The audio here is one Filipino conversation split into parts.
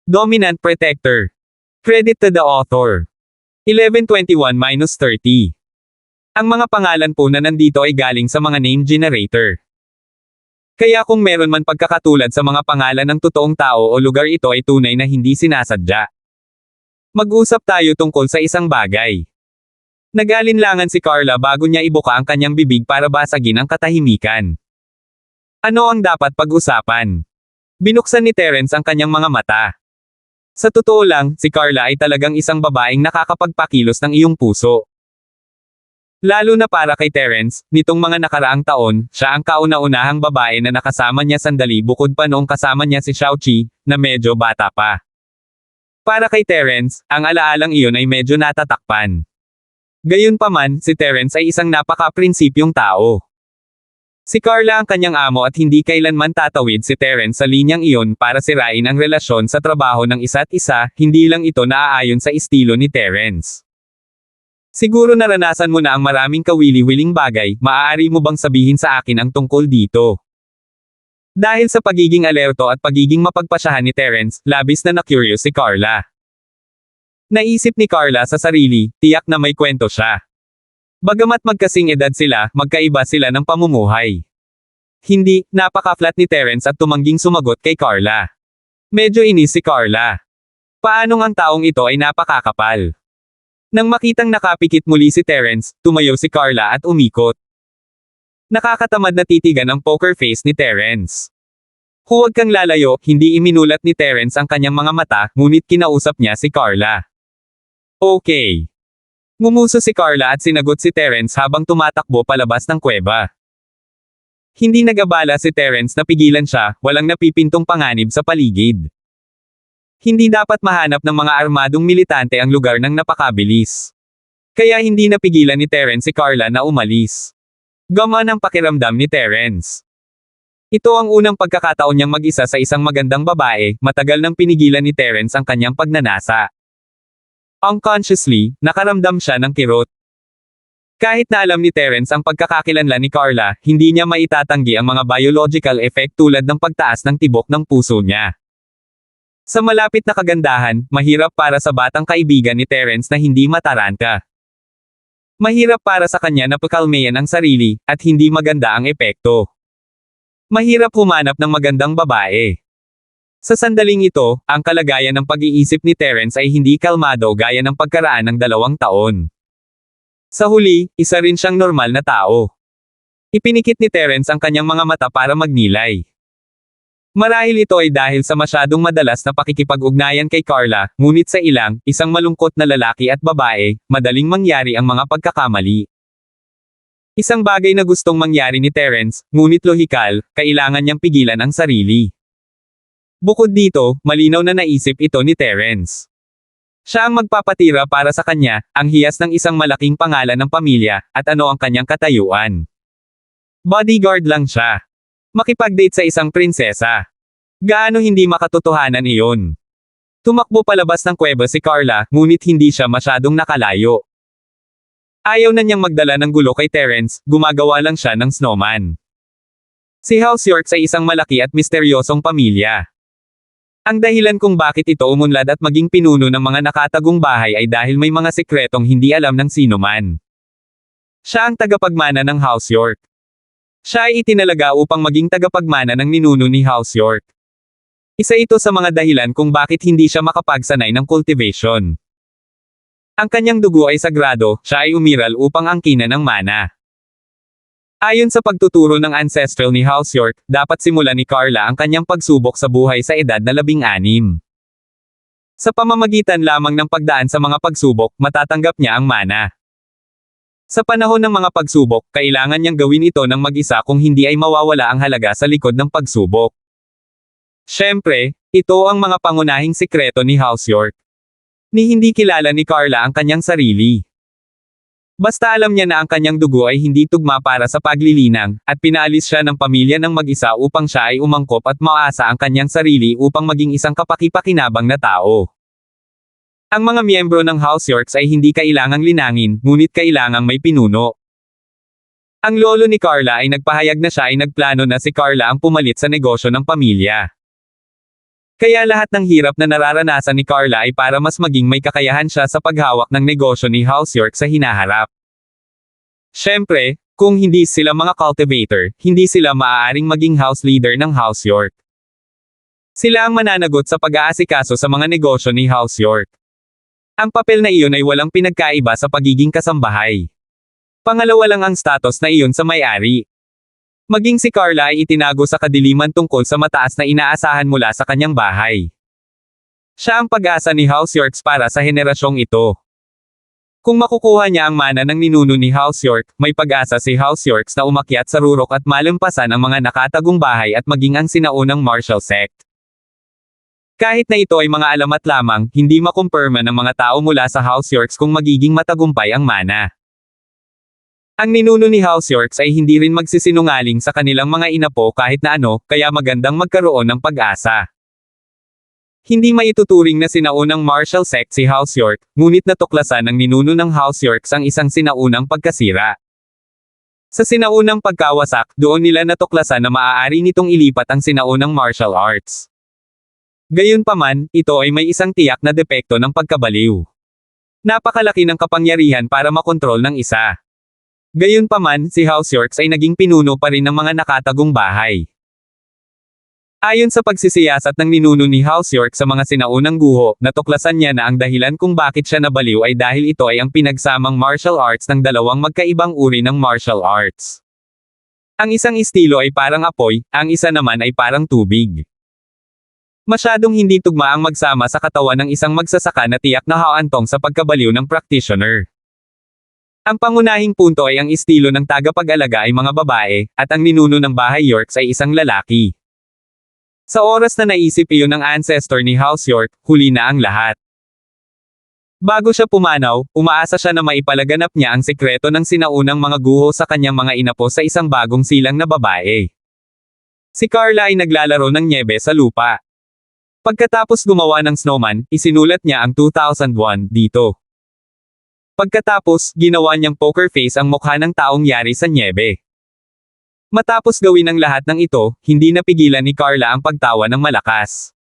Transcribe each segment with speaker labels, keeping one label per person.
Speaker 1: Dominant protector. Credit to the author. 1121-30. Ang mga pangalan po na nandito ay galing sa mga name generator. Kaya kung meron man pagkakatulad sa mga pangalan ng totoong tao o lugar, ito ay tunay na hindi sinasadya. Mag-usap tayo tungkol sa isang bagay. Nag-alinlangan si Carla bago niya ibuka ang kanyang bibig para basagin ang katahimikan. Ano ang dapat pag-usapan? Binuksan ni Terence ang kanyang mga mata. Sa totoo lang, si Carla ay talagang isang babaeng nakakapagpakilos ng iyong puso. Lalo na para kay Terence, nitong mga nakaraang taon, siya ang kauna-unahang babae na nakasama niya sandali bukod pa noong kasama niya si Xiaoqi, na medyo bata pa. Para kay Terence, ang alaalang iyon ay medyo natatakpan. Gayunpaman, si Terence ay isang napaka-prinsipyong tao. Si Carla ang kanyang amo at hindi kailanman tatawid si Terence sa linyang iyon para sirain ang relasyon sa trabaho ng isa't isa, hindi lang ito naaayon sa estilo ni Terence. Siguro naranasan mo na ang maraming kawili-wiling bagay, maaari mo bang sabihin sa akin ang tungkol dito? Dahil sa pagiging alerto at pagiging mapagpasyahan ni Terence, labis na na-curious si Carla. Naisip ni Carla sa sarili, tiyak na may kwento siya. Bagamat magkasing edad sila, magkaiba sila ng pamumuhay. Hindi, napaka-flat ni Terence at tumangging sumagot kay Carla. Medyo inis si Carla. Paanong ang taong ito ay napakakapal? Nang makitang nakapikit muli si Terence, tumayo si Carla at umikot. Nakakatamad na titigan ang poker face ni Terence. Huwag kang lalayo, hindi iminulat ni Terence ang kanyang mga mata, ngunit kinausap niya si Carla. Okay. Ngumuso si Carla at sinagot si Terence habang tumatakbo palabas ng kuweba. Hindi nag-abala si Terence na pigilan siya, walang napipintong panganib sa paligid. Hindi dapat mahanap ng mga armadong militante ang lugar ng napakabilis. Kaya hindi napigilan ni Terence si Carla na umalis. Gamaan ang pakiramdam ni Terence. Ito ang unang pagkakataon niyang mag-isa sa isang magandang babae, matagal nang pinigilan ni Terence ang kanyang pagnanasa. Unconsciously, nakaramdam siya ng kirot. Kahit na alam ni Terence ang pagkakakilanlan ni Carla, hindi niya maitatanggi ang mga biological effect tulad ng pagtaas ng tibok ng puso niya. Sa malapit na kagandahan, mahirap para sa batang kaibigan ni Terence na hindi mataranta. Mahirap para sa kanya na pakalmayan ang sarili, at hindi maganda ang epekto. Mahirap humanap ng magandang babae. Sa sandaling ito, ang kalagayan ng pag-iisip ni Terence ay hindi kalmado gaya ng pagkaraan ng 2 taon. Sa huli, isa rin siyang normal na tao. Ipinikit ni Terence ang kanyang mga mata para magnilay. Marahil ito ay dahil sa masyadong madalas na pakikipag-ugnayan kay Carla, ngunit sa ilang, isang malungkot na lalaki at babae, madaling mangyari ang mga pagkakamali. Isang bagay na gustong mangyari ni Terence, ngunit lohikal, kailangan niyang pigilan ang sarili. Bukod dito, malinaw na naisip ito ni Terence. Siya ang magpapatira para sa kanya, ang hiyas ng isang malaking pangalan ng pamilya, at ano ang kanyang katayuan. Bodyguard lang siya. Makipag-date sa isang prinsesa. Gaano hindi makatotohanan iyon? Tumakbo palabas ng kuweba si Carla, ngunit hindi siya masyadong nakalayo. Ayaw na niyang magdala ng gulo kay Terence, gumagawa lang siya ng snowman. Si House York ay isang malaki at misteryosong pamilya. Ang dahilan kung bakit ito umunlad at maging pinuno ng mga nakatagong bahay ay dahil may mga sikretong hindi alam ng sino man. Siya ang tagapagmana ng House York. Siya ay itinalaga upang maging tagapagmana ng ninuno ni House York. Isa ito sa mga dahilan kung bakit hindi siya makapagsanay ng cultivation. Ang kanyang dugo ay sagrado, siya ay umiral upang angkinan ng mana. Ayon sa pagtuturo ng ancestral ni House York, dapat simulan ni Carla ang kanyang pagsubok sa buhay sa edad na 16. Sa pamamagitan lamang ng pagdaan sa mga pagsubok, matatanggap niya ang mana. Sa panahon ng mga pagsubok, kailangan niyang gawin ito ng mag-isa kung hindi ay mawawala ang halaga sa likod ng pagsubok. Siyempre, ito ang mga pangunahing sikreto ni House York. Ni hindi kilala ni Carla ang kanyang sarili. Basta alam niya na ang kanyang dugo ay hindi tugma para sa paglilinang, at pinaalis siya ng pamilya ng mag-isa upang siya ay umangkop at maasa ang kanyang sarili upang maging isang kapaki-pakinabang na tao. Ang mga miyembro ng House York ay hindi kailangang linangin, ngunit kailangang may pinuno. Ang lolo ni Carla ay nagpahayag na siya ay nagplano na si Carla ang pumalit sa negosyo ng pamilya. Kaya lahat ng hirap na nararanasan ni Carla ay para mas maging may kakayahan siya sa paghawak ng negosyo ni House York sa hinaharap. Siyempre, kung hindi sila mga cultivator, hindi sila maaaring maging house leader ng House York. Sila ang mananagot sa pag-aasikaso sa mga negosyo ni House York. Ang papel na iyon ay walang pinagkaiba sa pagiging kasambahay. Pangalawa lang ang status na iyon sa may-ari. Maging si Carla ay itinago sa kadiliman tungkol sa mataas na inaasahan mula sa kanyang bahay. Siya ang pag-asa ni House Yorks para sa henerasyong ito. Kung makukuha niya ang mana ng ninuno ni House York, may pag-asa si House Yorks na umakyat sa rurok at malampasan ang mga nakatagong bahay at maging ang sinaunang martial sect. Kahit na ito ay mga alamat lamang, hindi makumpirma ng mga tao mula sa House Yorks kung magiging matagumpay ang mana. Ang ninuno ni House Yorks ay hindi rin magsisinungaling sa kanilang mga inapo kahit na ano, kaya magandang magkaroon ng pag-asa. Hindi maituturing na sinaunang martial sect si House York, ngunit natuklasan ng ninuno ng House Yorks ang isang sinaunang pagkasira. Sa sinaunang pagkawasak, doon nila natuklasan na maaari nitong ilipat ang sinaunang martial arts. Gayunpaman, ito ay may isang tiyak na depekto ng pagkabaliw. Napakalaki ng kapangyarihan para makontrol ng isa. Gayunpaman, si House Yorks ay naging pinuno pa rin ng mga nakatagong bahay. Ayon sa pagsisiyasat ng ninuno ni House York sa mga sinaunang guho, natuklasan niya na ang dahilan kung bakit siya nabaliw ay dahil ito ay ang pinagsamang martial arts ng dalawang magkaibang uri ng martial arts. Ang isang estilo ay parang apoy, ang isa naman ay parang tubig. Masyadong hindi tugma ang magsama sa katawan ng isang magsasaka na tiyak na haantong sa pagkabaliw ng practitioner. Ang pangunahing punto ay ang estilo ng tagapag-alaga ay mga babae, at ang ninuno ng bahay Yorks ay isang lalaki. Sa oras na naisip iyon ng ancestor ni House York, huli na ang lahat. Bago siya pumanaw, umaasa siya na maipalaganap niya ang sekreto ng sinaunang mga guho sa kanyang mga inapo sa isang bagong silang na babae. Si Carla ay naglalaro ng nyebe sa lupa. Pagkatapos gumawa ng snowman, isinulat niya ang 2001 dito. Pagkatapos, ginawa niyang poker face ang mukha ng taong yari sa nyebe. Matapos gawin ang lahat ng ito, hindi napigilan ni Carla ang pagtawa ng malakas.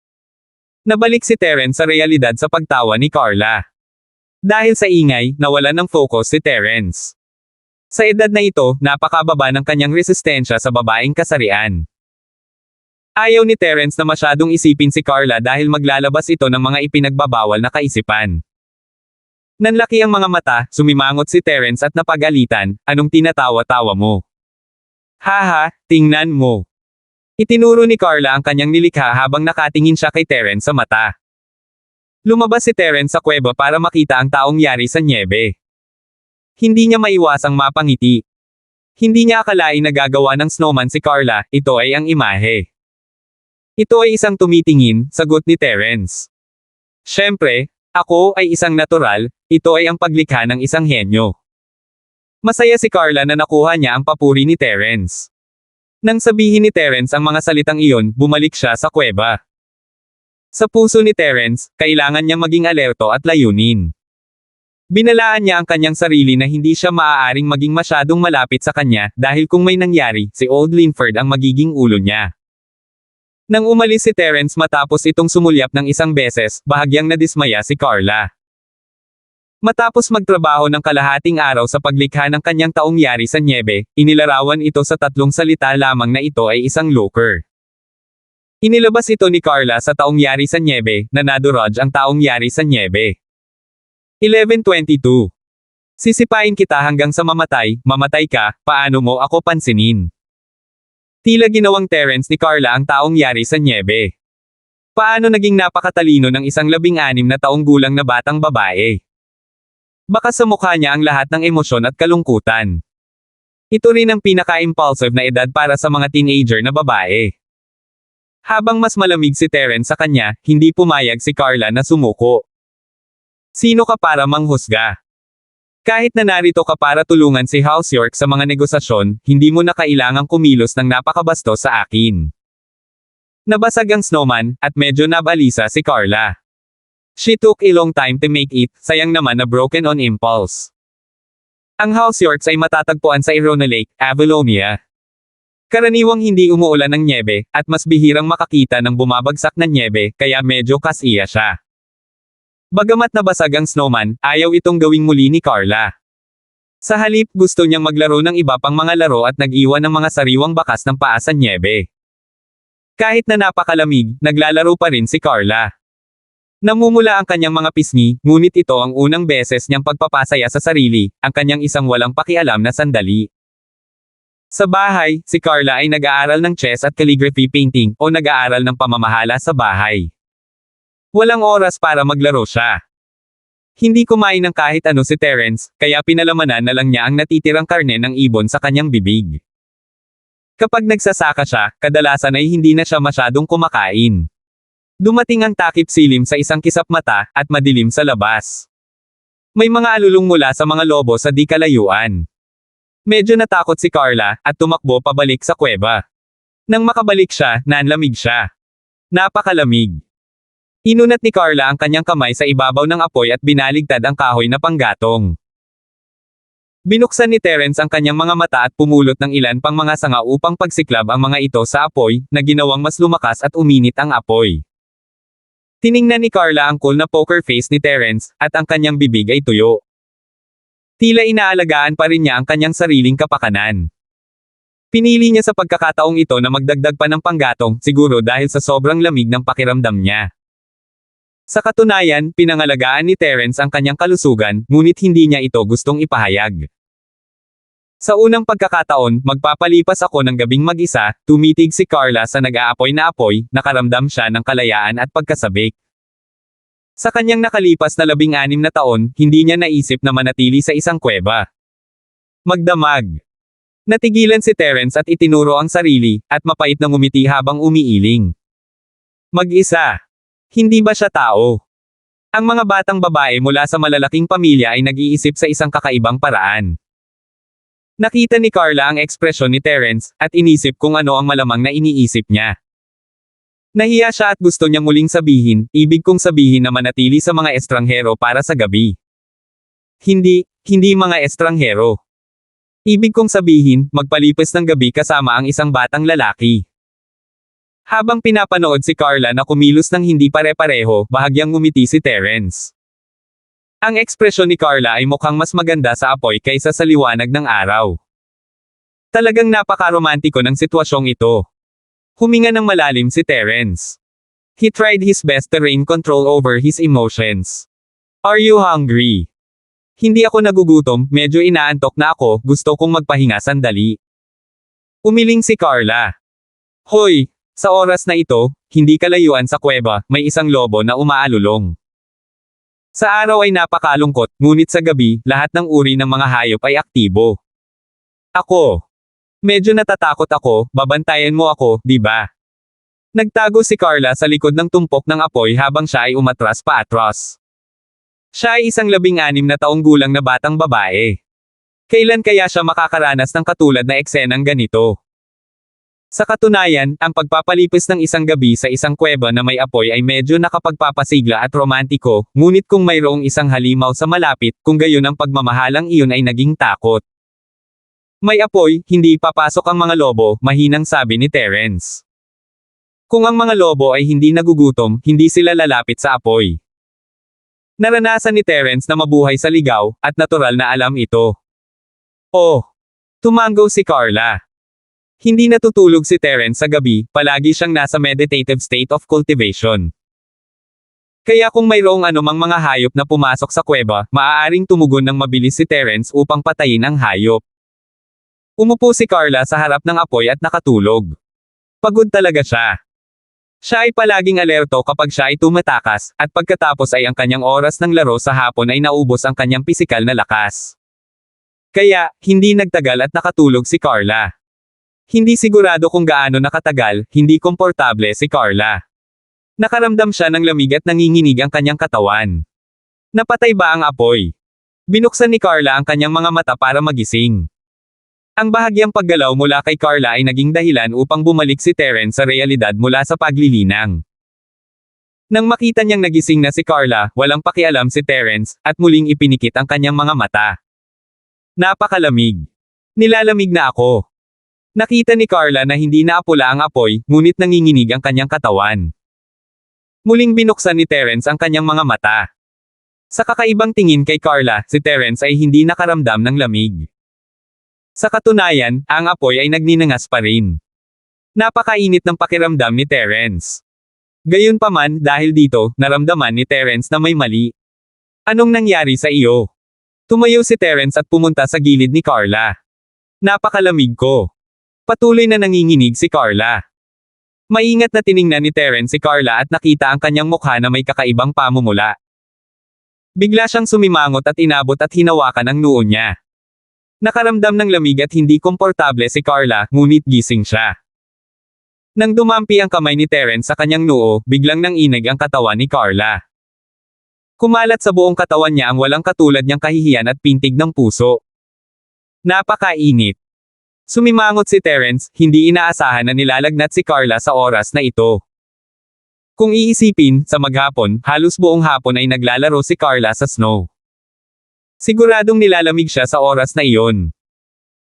Speaker 1: Nabalik si Terence sa realidad sa pagtawa ni Carla. Dahil sa ingay, nawalan ng focus si Terence. Sa edad na ito, napakababa ng kanyang resistensya sa babaeng kasarian. Ayaw ni Terence na masyadong isipin si Carla dahil maglalabas ito ng mga ipinagbabawal na kaisipan. Nanlaki ang mga mata, sumimangot si Terence at napagalitan, anong tinatawa-tawa mo? Haha, tingnan mo. Itinuro ni Carla ang kanyang nilikha habang nakatingin siya kay Terence sa mata. Lumabas si Terence sa kuweba para makita ang taong yari sa nyebe. Hindi niya maiwasang mapangiti. Hindi niya akalain na gagawa ng snowman si Carla, ito ay ang imahe. Ito ay isang tumitingin, sagot ni Terence. Siyempre, ako ay isang natural, ito ay ang paglikha ng isang henyo. Masaya si Carla na nakuha niya ang papuri ni Terence. Nang sabihin ni Terence ang mga salitang iyon, bumalik siya sa kuweba. Sa puso ni Terence, kailangan niyang maging alerto at layunin. Binalaan niya ang kanyang sarili na hindi siya maaaring maging masyadong malapit sa kanya, dahil kung may nangyari, si Old Linford ang magiging ulo niya. Nang umalis si Terence matapos itong sumulyap ng isang beses, bahagyang nadismaya si Carla. Matapos magtrabaho ng kalahating araw sa paglikha ng kanyang taong yari sa nyebe, inilarawan ito sa tatlong salita lamang na ito ay isang looker. Inilabas ito ni Carla sa taong yari sa nyebe, na naduraj ang taong yari sa nyebe. 11:22. Sisipain kita hanggang sa mamatay, mamatay ka, paano mo ako pansinin? Tila ginawang Terence ni Carla ang taong yari sa nyebe. Paano naging napakatalino ng isang 16 na taong gulang na batang babae? Baka sa mukha niya ang lahat ng emosyon at kalungkutan. Ito rin ang pinaka-impulsive na edad para sa mga teenager na babae. Habang mas malamig si Terence sa kanya, hindi pumayag si Carla na sumuko. Sino ka para manghusga? Kahit na narito ka para tulungan si House York sa mga negosasyon, hindi mo na kailangang kumilos ng napakabastos sa akin. Nabasag ang snowman, at medyo nabalisa si Carla. She took a long time to make it, sayang naman na broken on impulse. Ang House Yorks ay matatagpuan sa Irona Lake, Avalonia. Karaniwang hindi umuulan ng nyebe, at mas bihirang makakita ng bumabagsak na nyebe, kaya medyo kasiya siya. Bagamat nabasag ang snowman, ayaw itong gawing muli ni Carla. Sa halip, gusto niyang maglaro ng iba pang mga laro at nag-iwan ng mga sariwang bakas ng paa sa nyebe. Kahit na napakalamig, naglalaro pa rin si Carla. Namumula ang kanyang mga pisngi, ngunit ito ang unang beses niyang pagpapasaya sa sarili, ang kanyang isang walang pakialam na sandali. Sa bahay, si Carla ay nag-aaral ng chess at calligraphy painting o nag-aaral ng pamamahala sa bahay. Walang oras para maglaro siya. Hindi kumain ng kahit ano si Terence, kaya pinalamanan na lang niya ang natitirang karne ng ibon sa kanyang bibig. Kapag nagsasaka siya, kadalasan ay hindi na siya masyadong kumakain. Dumating ang takip silim sa isang kisap mata, at madilim sa labas. May mga alulong mula sa mga lobo sa di kalayuan. Medyo natakot si Carla, at tumakbo pabalik sa kuweba. Nang makabalik siya, nanlamig siya. Napakalamig. Inunat ni Carla ang kanyang kamay sa ibabaw ng apoy at binaligtad ang kahoy na panggatong. Binuksan ni Terence ang kanyang mga mata at pumulot ng ilan pang mga sanga upang pagsiklab ang mga ito sa apoy, na ginawang mas lumakas at uminit ang apoy. Tiningnan ni Carla ang cool na poker face ni Terence, at ang kanyang bibig ay tuyo. Tila inaalagaan pa rin niya ang kanyang sariling kapakanan. Pinili niya sa pagkakataong ito na magdagdag pa ng panggatong, siguro dahil sa sobrang lamig ng pakiramdam niya. Sa katunayan, pinangalagaan ni Terence ang kanyang kalusugan, ngunit hindi niya ito gustong ipahayag. Sa unang pagkakataon, magpapalipas ako ng gabing mag-isa, tumitig si Carla sa nag-aapoy na apoy, nakaramdam siya ng kalayaan at pagkasabik. Sa kanyang nakalipas na 16 na taon, hindi niya naisip na manatili sa isang kuweba. Magdamag. Natigilan si Terence at itinuro ang sarili, at mapait na ngumiti habang umiiling. Mag-isa. Hindi ba siya tao? Ang mga batang babae mula sa malalaking pamilya ay nag-iisip sa isang kakaibang paraan. Nakita ni Carla ang ekspresyon ni Terence, at inisip kung ano ang malamang na iniisip niya. Nahiya siya at gusto niyang muling sabihin, ibig kong sabihin na manatili sa mga estranghero para sa gabi. Hindi mga estranghero. Ibig kong sabihin, magpalipas ng gabi kasama ang isang batang lalaki. Habang pinapanood si Carla na kumilos ng hindi pare-pareho, bahagyang ngumiti si Terence. Ang ekspresyon ni Carla ay mukhang mas maganda sa apoy kaysa sa liwanag ng araw. Talagang napaka-romantiko ng sitwasyong ito. Huminga ng malalim si Terence. He tried his best to rein control over his emotions. Are you hungry? Hindi ako nagugutom, medyo inaantok na ako, gusto kong magpahinga sandali. Umiling si Carla. Hoy, sa oras na ito, hindi kalayuan sa kuweba, may isang lobo na umaalulong. Sa araw ay napakalungkot, ngunit sa gabi, lahat ng uri ng mga hayop ay aktibo. Ako. Medyo natatakot ako, babantayan mo ako, di ba? Nagtago si Carla sa likod ng tumpok ng apoy habang siya ay umatras paatras. Siya ay isang 16 na taong gulang na batang babae. Kailan kaya siya makakaranas ng katulad na eksenang ganito? Sa katunayan, ang pagpapalipis ng isang gabi sa isang kuweba na may apoy ay medyo nakapagpapasigla at romantiko, ngunit kung mayroong isang halimaw sa malapit, kung gayon ang pagmamahalang iyon ay naging takot. May apoy, hindi papasok ang mga lobo, mahinang sabi ni Terence. Kung ang mga lobo ay hindi nagugutom, hindi sila lalapit sa apoy. Naranasan ni Terence na mabuhay sa ligaw, at natural na alam ito. Oh! Tumanggo si Carla. Hindi natutulog si Terence sa gabi, palagi siyang nasa meditative state of cultivation. Kaya kung mayroong anumang mga hayop na pumasok sa kuweba, maaaring tumugon ng mabilis si Terence upang patayin ang hayop. Umupo si Carla sa harap ng apoy at nakatulog. Pagod talaga siya. Siya ay palaging alerto kapag siya ay tumatakas, at pagkatapos ay ang kanyang oras ng laro sa hapon ay naubos ang kanyang pisikal na lakas. Kaya, hindi nagtagal at nakatulog si Carla. Hindi sigurado kung gaano nakatagal, hindi komportable si Carla. Nakaramdam siya ng lamig at nanginginig ang kanyang katawan. Napatay ba ang apoy? Binuksan ni Carla ang kanyang mga mata para magising. Ang bahagyang paggalaw mula kay Carla ay naging dahilan upang bumalik si Terence sa realidad mula sa paglilinang. Nang makita niyang nagising na si Carla, walang pakialam si Terence, at muling ipinikit ang kanyang mga mata. Napakalamig. Nilalamig na ako. Nakita ni Carla na hindi naapula ang apoy, ngunit nanginginig ang kanyang katawan. Muling binuksan ni Terence ang kanyang mga mata. Sa kakaibang tingin kay Carla, si Terence ay hindi nakaramdam ng lamig. Sa katunayan, ang apoy ay nagninangas pa rin. Napakainit ng pakiramdam ni Terence. Gayunpaman, dahil dito, naramdaman ni Terence na may mali. Anong nangyari sa iyo? Tumayo si Terence at pumunta sa gilid ni Carla. Napakalamig ko. Patuloy na nanginginig si Carla. Maingat na tiningnan ni Terence si Carla at nakita ang kanyang mukha na may kakaibang pamumula. Bigla siyang sumimangot at inabot at hinawakan ang noo niya. Nakaramdam ng lamig at hindi komportable si Carla, ngunit gising siya. Nang dumampi ang kamay ni Terence sa kanyang noo, biglang nanginig ang katawan ni Carla. Kumalat sa buong katawan niya ang walang katulad niyang kahihiyan at pintig ng puso. Napakainit. Sumimangot si Terence, hindi inaasahan na nilalagnat si Carla sa oras na ito. Kung iisipin, sa maghapon, halos buong hapon ay naglalaro si Carla sa snow. Siguradong nilalamig siya sa oras na iyon.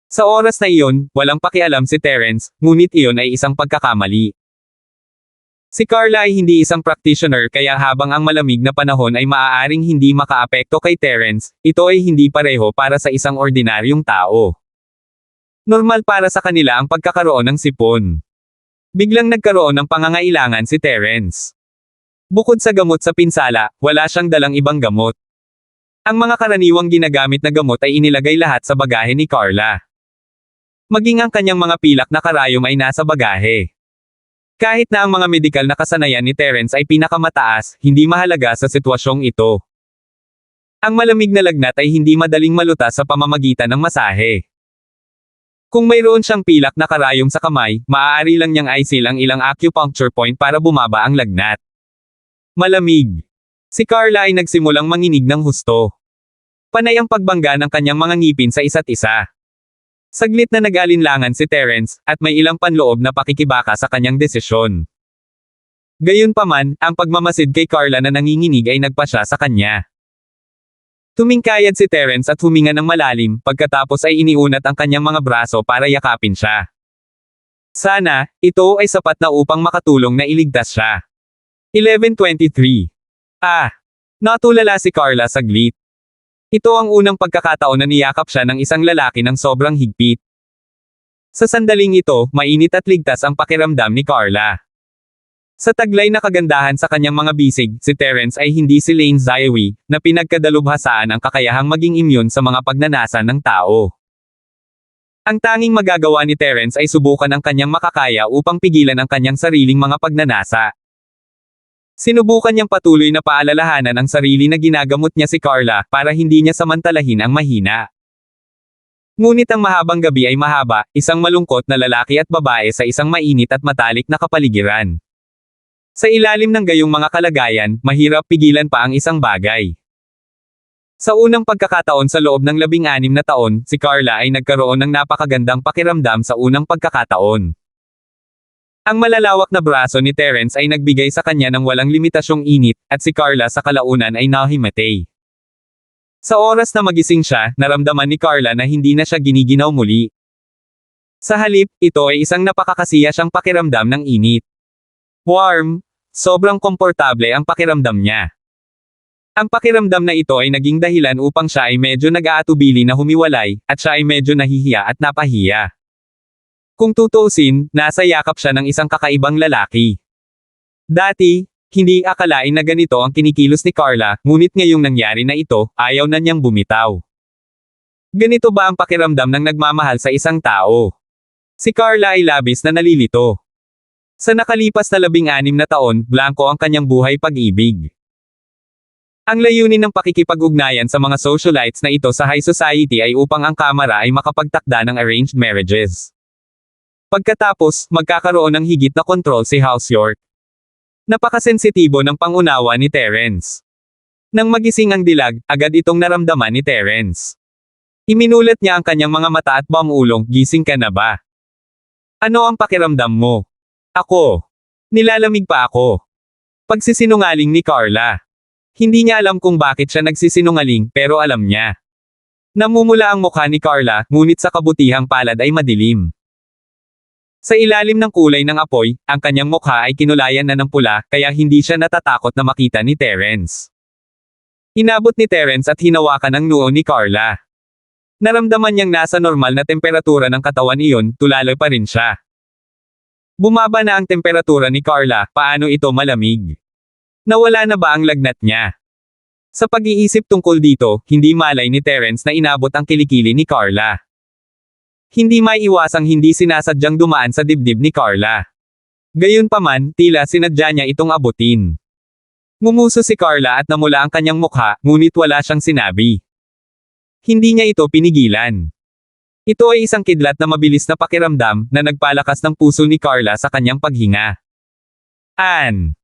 Speaker 1: Sa oras na iyon, walang pakialam si Terence, ngunit iyon ay isang pagkakamali. Si Carla ay hindi isang practitioner kaya habang ang malamig na panahon ay maaaring hindi makaapekto kay Terence, ito ay hindi pareho para sa isang ordinaryong tao. Normal para sa kanila ang pagkakaroon ng sipon. Biglang nagkaroon ng pangangailangan si Terence. Bukod sa gamot sa pinsala, wala siyang dalang ibang gamot. Ang mga karaniwang ginagamit na gamot ay inilagay lahat sa bagahe ni Carla. Maging ang kanyang mga pilak na karayom ay nasa bagahe. Kahit na ang mga medikal na kasanayan ni Terence ay pinakamataas, hindi mahalaga sa sitwasyong ito. Ang malamig na lagnat ay hindi madaling malutas sa pamamagitan ng masahe. Kung mayroon siyang pilak na karayom sa kamay, maaari lang niyang aisil ang ilang acupuncture point para bumaba ang lagnat. Malamig. Si Carla ay nagsimulang manginig ng husto. Panay ang pagbangga ng kanyang mga ngipin sa isa't isa. Saglit na nag-alinlangan si Terence, at may ilang panloob na pakikibaka sa kanyang desisyon. Gayunpaman, ang pagmamasid kay Carla na nanginginig ay nagpasya sa kanya. Tumingkayad si Terence at huminga ng malalim, pagkatapos ay iniunat ang kanyang mga braso para yakapin siya. Sana, ito ay sapat na upang makatulong na iligtas siya. 11:23. Natulala si Carla saglit. Ito ang unang pagkakataon na niyakap siya ng isang lalaki ng sobrang higpit. Sa sandaling ito, mainit at ligtas ang pakiramdam ni Carla. Sa taglay na kagandahan sa kanyang mga bisig, si Terence ay hindi si Lane Zaiwi, na pinagkadalubhasaan ang kakayahang maging immune sa mga pagnanasa ng tao. Ang tanging magagawa ni Terence ay subukan ang kanyang makakaya upang pigilan ang kanyang sariling mga pagnanasa. Sinubukan niyang patuloy na paalalahanan ang sarili na ginagamot niya si Carla para hindi niya samantalahin ang mahina. Ngunit ang mahabang gabi ay mahaba, isang malungkot na lalaki at babae sa isang mainit at matalik na kapaligiran. Sa ilalim ng gayong mga kalagayan, mahirap pigilan pa ang isang bagay. Sa unang pagkakataon sa loob ng 16 na taon, si Carla ay nagkaroon ng napakagandang pakiramdam sa unang pagkakataon. Ang malalawak na braso ni Terence ay nagbigay sa kanya ng walang limitasyong init, at si Carla sa kalaunan ay nahimatay. Sa oras na magising siya, naramdaman ni Carla na hindi na siya giniginaw muli. Sa halip, ito ay isang napakakasiya siyang pakiramdam ng init. Warm, sobrang komportable ang pakiramdam niya. Ang pakiramdam na ito ay naging dahilan upang siya ay medyo nag-aatubili na humiwalay, at siya ay medyo nahihiya at napahiya. Kung tutuusin, nasa yakap siya ng isang kakaibang lalaki. Dati, hindi akalain na ganito ang kinikilos ni Carla, ngunit ngayong nangyari na ito, ayaw na niyang bumitaw. Ganito ba ang pakiramdam ng nagmamahal sa isang tao? Si Carla ay labis na nalilito. Sa nakalipas na 16 na taon, blanko ang kanyang buhay pag-ibig. Ang layunin ng pakikipag-ugnayan sa mga socialites na ito sa high society ay upang ang kamara ay makapagtakda ng arranged marriages. Pagkatapos, magkakaroon ng higit na kontrol si House York. Napakasensitibo ng pangunawa ni Terence. Nang magising ang dilag, agad itong naramdaman ni Terence. Iminulat niya ang kanyang mga mata at bumulong, gising ka na ba? Ano ang pakiramdam mo? Ako. Nilalamig pa ako. Pagsisinungaling ni Carla. Hindi niya alam kung bakit siya nagsisinungaling, pero alam niya. Namumula ang mukha ni Carla, ngunit sa kabutihang palad ay madilim. Sa ilalim ng kulay ng apoy, ang kanyang mukha ay kinulayan na ng pula, kaya hindi siya natatakot na makita ni Terence. Inabot ni Terence at hinawakan ang noo ni Carla. Naramdaman niyang nasa normal na temperatura ng katawan iyon, tulala pa rin siya. Bumaba na ang temperatura ni Carla, paano ito malamig? Nawala na ba ang lagnat niya? Sa pag-iisip tungkol dito, hindi malay ni Terence na inabot ang kilikili ni Carla. Hindi maiiwasang hindi sinasadyang dumaan sa dibdib ni Carla. Gayunpaman, tila sinadya niya itong abutin. Ngumuso si Carla at namula ang kanyang mukha, ngunit wala siyang sinabi. Hindi niya ito pinigilan. Ito ay isang kidlat na mabilis na pakiramdam na nagpalakas ng puso ni Carla sa kanyang paghinga. Ann.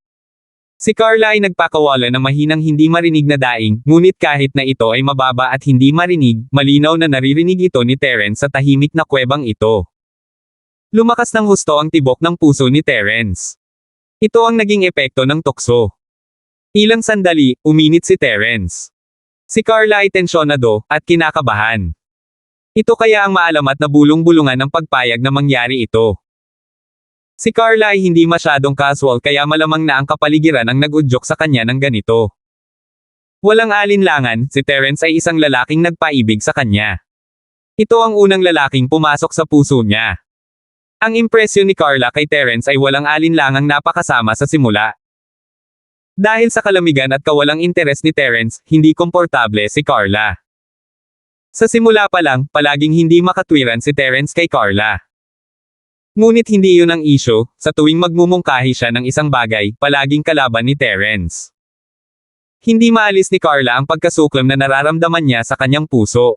Speaker 1: Si Carla ay nagpakawala ng mahinang hindi marinig na daing, ngunit kahit na ito ay mababa at hindi marinig, malinaw na naririnig ito ni Terence sa tahimik na kuwebang ito. Lumakas ng husto ang tibok ng puso ni Terence. Ito ang naging epekto ng tukso. Ilang sandali, uminit si Terence. Si Carla ay tensyonado, at kinakabahan. Ito kaya ang maalamat na bulong-bulungan ng pagpayag na mangyari ito. Si Carla ay hindi masyadong casual kaya malamang na ang kapaligiran ang nag-udyok sa kanya ng ganito. Walang alinlangan, si Terence ay isang lalaking nagpaibig sa kanya. Ito ang unang lalaking pumasok sa puso niya. Ang impresyon ni Carla kay Terence ay walang alinlangang napakasama sa simula. Dahil sa kalamigan at kawalang interes ni Terence, hindi komportable si Carla. Sa simula pa lang, palaging hindi makatwiran si Terence kay Carla. Ngunit hindi iyon ang issue, sa tuwing magmumungkahi siya ng isang bagay, palaging kalaban ni Terence. Hindi maalis ni Carla ang pagkasuklam na nararamdaman niya sa kanyang puso.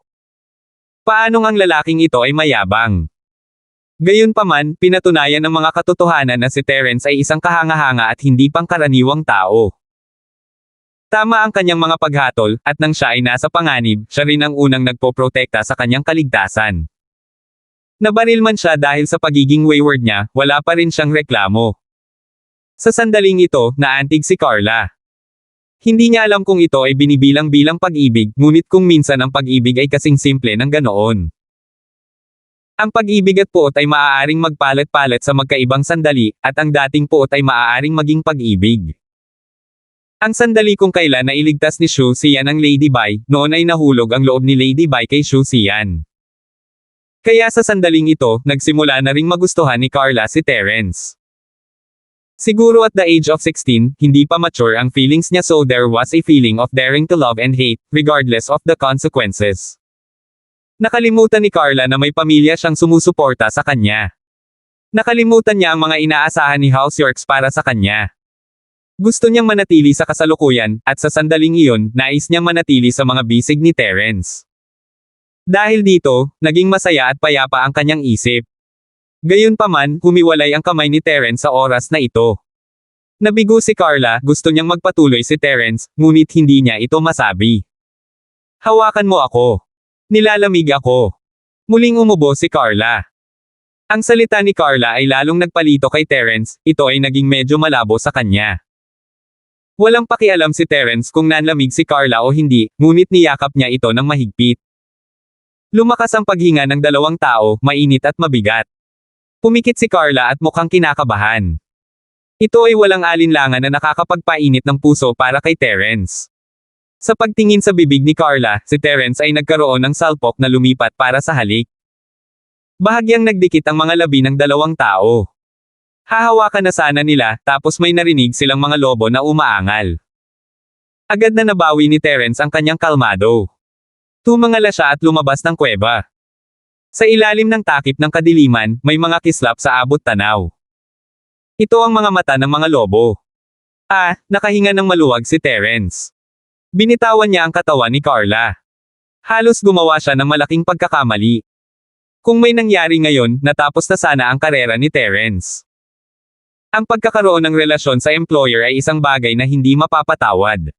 Speaker 1: Paanong ang lalaking ito ay mayabang? Gayunpaman, pinatunayan ng mga katotohanan na si Terence ay isang kahanga-hanga at hindi pangkaraniwang tao. Tama ang kanyang mga paghatol, at nang siya ay nasa panganib, siya rin ang unang nagpoprotekta sa kanyang kaligtasan. Nabaril man siya dahil sa pagiging wayward niya, wala pa rin siyang reklamo. Sa sandaling ito, naantig si Carla. Hindi niya alam kung ito ay binibilang-bilang pag-ibig, ngunit kung minsan ang pag-ibig ay kasing simple ng ganoon. Ang pag-ibig at puot ay maaaring magpalit-palit sa magkaibang sandali, at ang dating puot ay maaaring maging pag-ibig. Ang sandali kung kailan nailigtas ni Xu Xian ang Lady Bai, noon ay nahulog ang loob ni Lady Bai kay Xu Xian. Kaya sa sandaling ito, nagsimula na ring magustuhan ni Carla si Terence. Siguro at the age of 16, hindi pa mature ang feelings niya so there was a feeling of daring to love and hate, regardless of the consequences. Nakalimutan ni Carla na may pamilya siyang sumusuporta sa kanya. Nakalimutan niya ang mga inaasahan ni House Yorks para sa kanya. Gusto niyang manatili sa kasalukuyan, at sa sandaling iyon, nais niyang manatili sa mga bisig ni Terence. Dahil dito, naging masaya at payapa ang kanyang isip. Gayunpaman, humiwalay ang kamay ni Terence sa oras na ito. Nabigo si Carla, gusto niyang magpatuloy si Terence, ngunit hindi niya ito masabi. Hawakan mo ako. Nilalamig ako. Muling umubo si Carla. Ang salita ni Carla ay lalong nagpalito kay Terence, ito ay naging medyo malabo sa kanya. Walang pakialam si Terence kung nanlamig si Carla o hindi, ngunit niyakap niya ito ng mahigpit. Lumakas ang paghinga ng dalawang tao, mainit at mabigat. Pumikit si Carla at mukhang kinakabahan. Ito ay walang alinlangan na nakakapagpainit ng puso para kay Terence. Sa pagtingin sa bibig ni Carla, si Terence ay nagkaroon ng salpok na lumipat para sa halik. Bahagyang nagdikit ang mga labi ng dalawang tao. Hahawakan na sana nila, tapos may narinig silang mga lobo na umaangal. Agad na nabawi ni Terence ang kanyang kalmado. Tumangala siya at lumabas ng kuweba. Sa ilalim ng takip ng kadiliman, may mga kislap sa abot tanaw. Ito ang mga mata ng mga lobo. Nakahinga ng maluwag si Terence. Binitawan niya ang katawan ni Carla. Halos gumawa siya ng malaking pagkakamali. Kung may nangyari ngayon, natapos na sana ang karera ni Terence. Ang pagkakaroon ng relasyon sa employer ay isang bagay na hindi mapapatawad.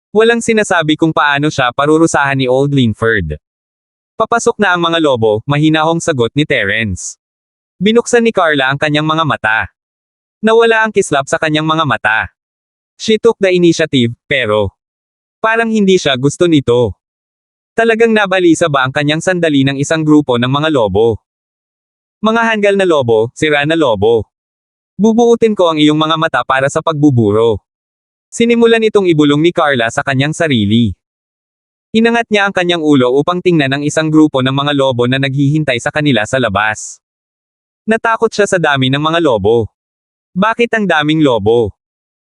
Speaker 1: Walang sinasabi kung paano siya parurusahan ni Old Linford. Papasok na ang mga lobo, mahinahong sagot ni Terence. Binuksan ni Carla ang kanyang mga mata. Nawala ang kislap sa kanyang mga mata. She took the initiative, pero parang hindi siya gusto nito. Talagang nabalisa ba ang kanyang sandali ng isang grupo ng mga lobo? Mga hanggal na lobo, sira na lobo. Bubuutin ko ang iyong mga mata para sa pagbuburo. Sinimulan itong ibulong ni Carla sa kanyang sarili. Inangat niya ang kanyang ulo upang tingnan ang isang grupo ng mga lobo na naghihintay sa kanila sa labas. Natakot siya sa dami ng mga lobo. Bakit ang daming lobo?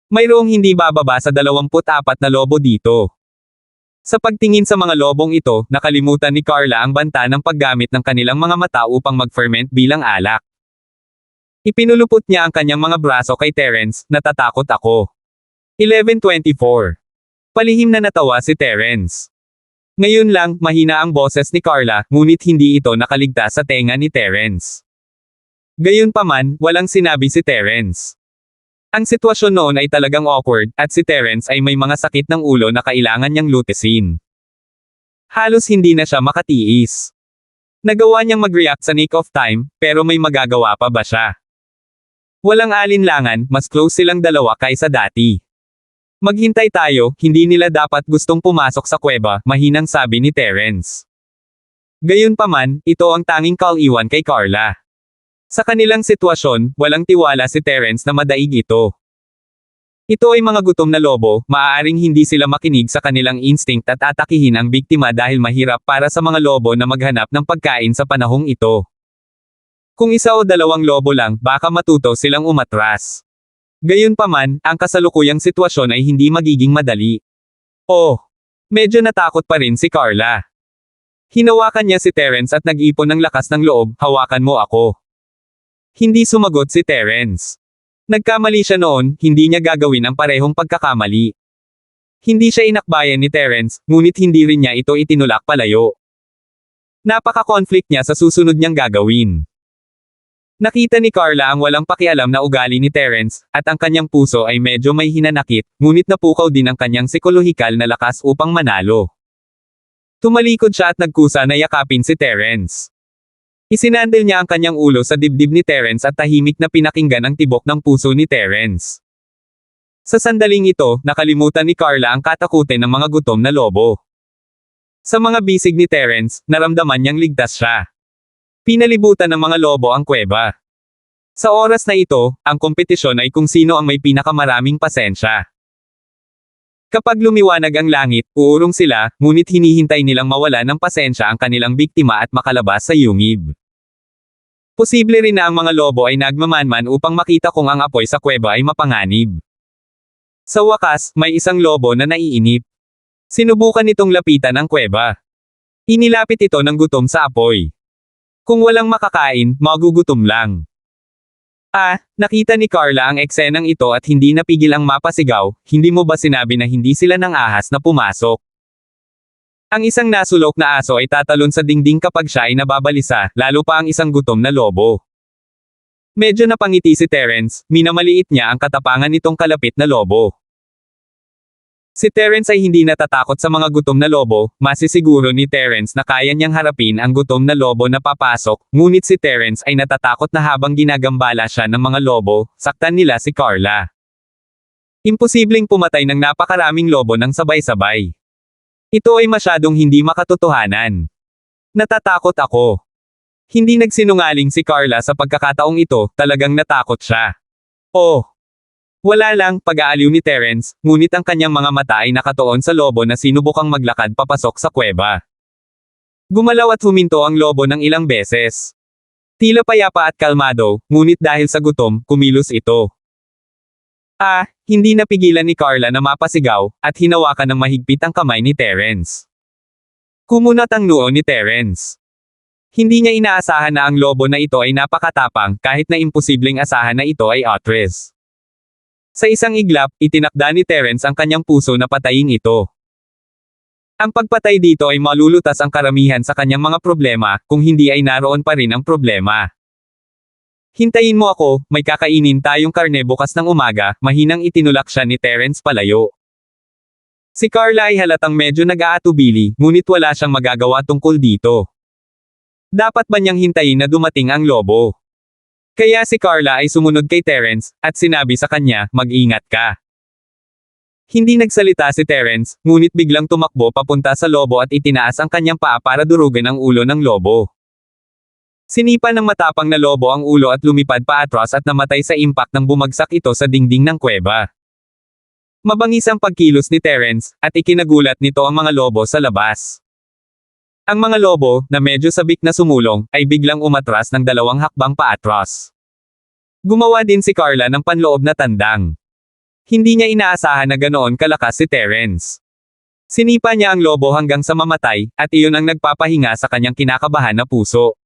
Speaker 1: Mayroong hindi bababa sa 24 na lobo dito. Sa pagtingin sa mga lobong ito, nakalimutan ni Carla ang banta ng paggamit ng kanilang mga mata upang mag-ferment bilang alak. Ipinulupot niya ang kanyang mga braso kay Terence, natatakot ako. 11:24. Palihim na natawa si Terence. Ngayon lang, mahina ang boses ni Carla, ngunit hindi ito nakaligtas sa tenga ni Terence. Gayunpaman, walang sinabi si Terence. Ang sitwasyon noon ay talagang awkward, at si Terence ay may mga sakit ng ulo na kailangan niyang lutesin. Halos hindi na siya makatiis. Nagawa niyang mag-react sa nick of time, pero may magagawa pa ba siya? Walang alinlangan, mas close silang dalawa kaysa dati. Maghintay tayo, hindi nila dapat gustong pumasok sa kuweba, mahinang sabi ni Terence. Gayunpaman, ito ang tanging kaliwan kay Carla. Sa kanilang sitwasyon, walang tiwala si Terence na madaig ito. Ito ay mga gutom na lobo, maaaring hindi sila makinig sa kanilang instinct at atakihin ang biktima dahil mahirap para sa mga lobo na maghanap ng pagkain sa panahong ito. Kung isa o dalawang lobo lang, baka matuto silang umatras. Gayunpaman, ang kasalukuyang sitwasyon ay hindi magiging madali. Oh, medyo natakot pa rin si Carla. Hinawakan niya si Terence at nag-ipon ng lakas ng loob, hawakan mo ako. Hindi sumagot si Terence. Nagkamali siya noon, hindi niya gagawin ang parehong pagkakamali. Hindi siya inakbayan ni Terence, ngunit hindi rin niya ito itinulak palayo. Napaka-conflict niya sa susunod niyang gagawin. Nakita ni Carla ang walang pakialam na ugali ni Terence, at ang kanyang puso ay medyo may hinanakit, ngunit napukaw din ang kanyang psikolohikal na lakas upang manalo. Tumalikod siya at nagkusa na yakapin si Terence. Isinandal niya ang kanyang ulo sa dibdib ni Terence at tahimik na pinakinggan ang tibok ng puso ni Terence. Sa sandaling ito, nakalimutan ni Carla ang katakutin ng mga gutom na lobo. Sa mga bisig ni Terence, naramdaman niyang ligtas siya. Pinalibutan ng mga lobo ang kuweba. Sa oras na ito, ang kompetisyon ay kung sino ang may pinakamaraming pasensya. Kapag lumiwanag ang langit, uurong sila, ngunit hinihintay nilang mawala ng pasensya ang kanilang biktima at makalabas sa yungib. Posible rin na ang mga lobo ay nagmamanman upang makita kung ang apoy sa kuweba ay mapanganib. Sa wakas, may isang lobo na naiinip. Sinubukan nitong lapitan ang kuweba. Inilapit ito ng gutom sa apoy. Kung walang makakain, magugutom lang. Nakita ni Carla ang eksenang ito at hindi napigil ang mapasigaw, hindi mo ba sinabi na hindi sila ng ahas na pumasok? Ang isang nasulok na aso ay tatalon sa dingding kapag siya ay nababalisa, lalo pa ang isang gutom na lobo. Medyo napangiti si Terence, minamaliit niya ang katapangan nitong kalapit na lobo. Si Terence ay hindi natatakot sa mga gutom na lobo, masisiguro ni Terence na kaya niyang harapin ang gutom na lobo na papasok, ngunit si Terence ay natatakot na habang ginagambala siya ng mga lobo, saktan nila si Carla. Imposibleng pumatay ng napakaraming lobo ng sabay-sabay. Ito ay masyadong hindi makatotohanan. Natatakot ako. Hindi nagsinungaling si Carla sa pagkakataong ito, talagang natakot siya. Oh! Wala lang, pag-aaliw ni Terence, ngunit ang kanyang mga mata ay nakatuon sa lobo na sinubukang maglakad papasok sa kuweba. Gumalaw at huminto ang lobo ng ilang beses. Tila payapa at kalmado, ngunit dahil sa gutom, kumilos ito. Hindi napigilan ni Carla na mapasigaw, at hinawakan ng mahigpit ang kamay ni Terence. Kumunat ang noo ni Terence. Hindi niya inaasahan na ang lobo na ito ay napakatapang, kahit na imposibleng asahan na ito ay otres. Sa isang iglap, itinakda ni Terence ang kanyang puso na patayin ito. Ang pagpatay dito ay malulutas ang karamihan sa kanyang mga problema, kung hindi ay naroon pa rin ang problema. Hintayin mo ako, may kakainin tayong karne bukas ng umaga, mahinang itinulak siya ni Terence palayo. Si Carla ay halatang medyo nag-aatubili, ngunit wala siyang magagawa tungkol dito. Dapat ba niyang hintayin na dumating ang lobo? Kaya si Carla ay sumunod kay Terence, at sinabi sa kanya, mag-ingat ka. Hindi nagsalita si Terence, ngunit biglang tumakbo papunta sa lobo at itinaas ang kanyang paa para durugan ang ulo ng lobo. Sinipa ng matapang na lobo ang ulo at lumipad paatras at namatay sa impact nang bumagsak ito sa dingding ng kuweba. Mabangis ang pagkilos ni Terence, at ikinagulat nito ang mga lobo sa labas. Ang mga lobo, na medyo sabik na sumulong, ay biglang umatras ng 2 hakbang paatras. Gumawa din si Carla ng panloob na tandang. Hindi niya inaasahan na ganoon kalakas si Terence. Sinipa niya ang lobo hanggang sa mamatay, at iyon ang nagpapahinga sa kanyang kinakabahan na puso.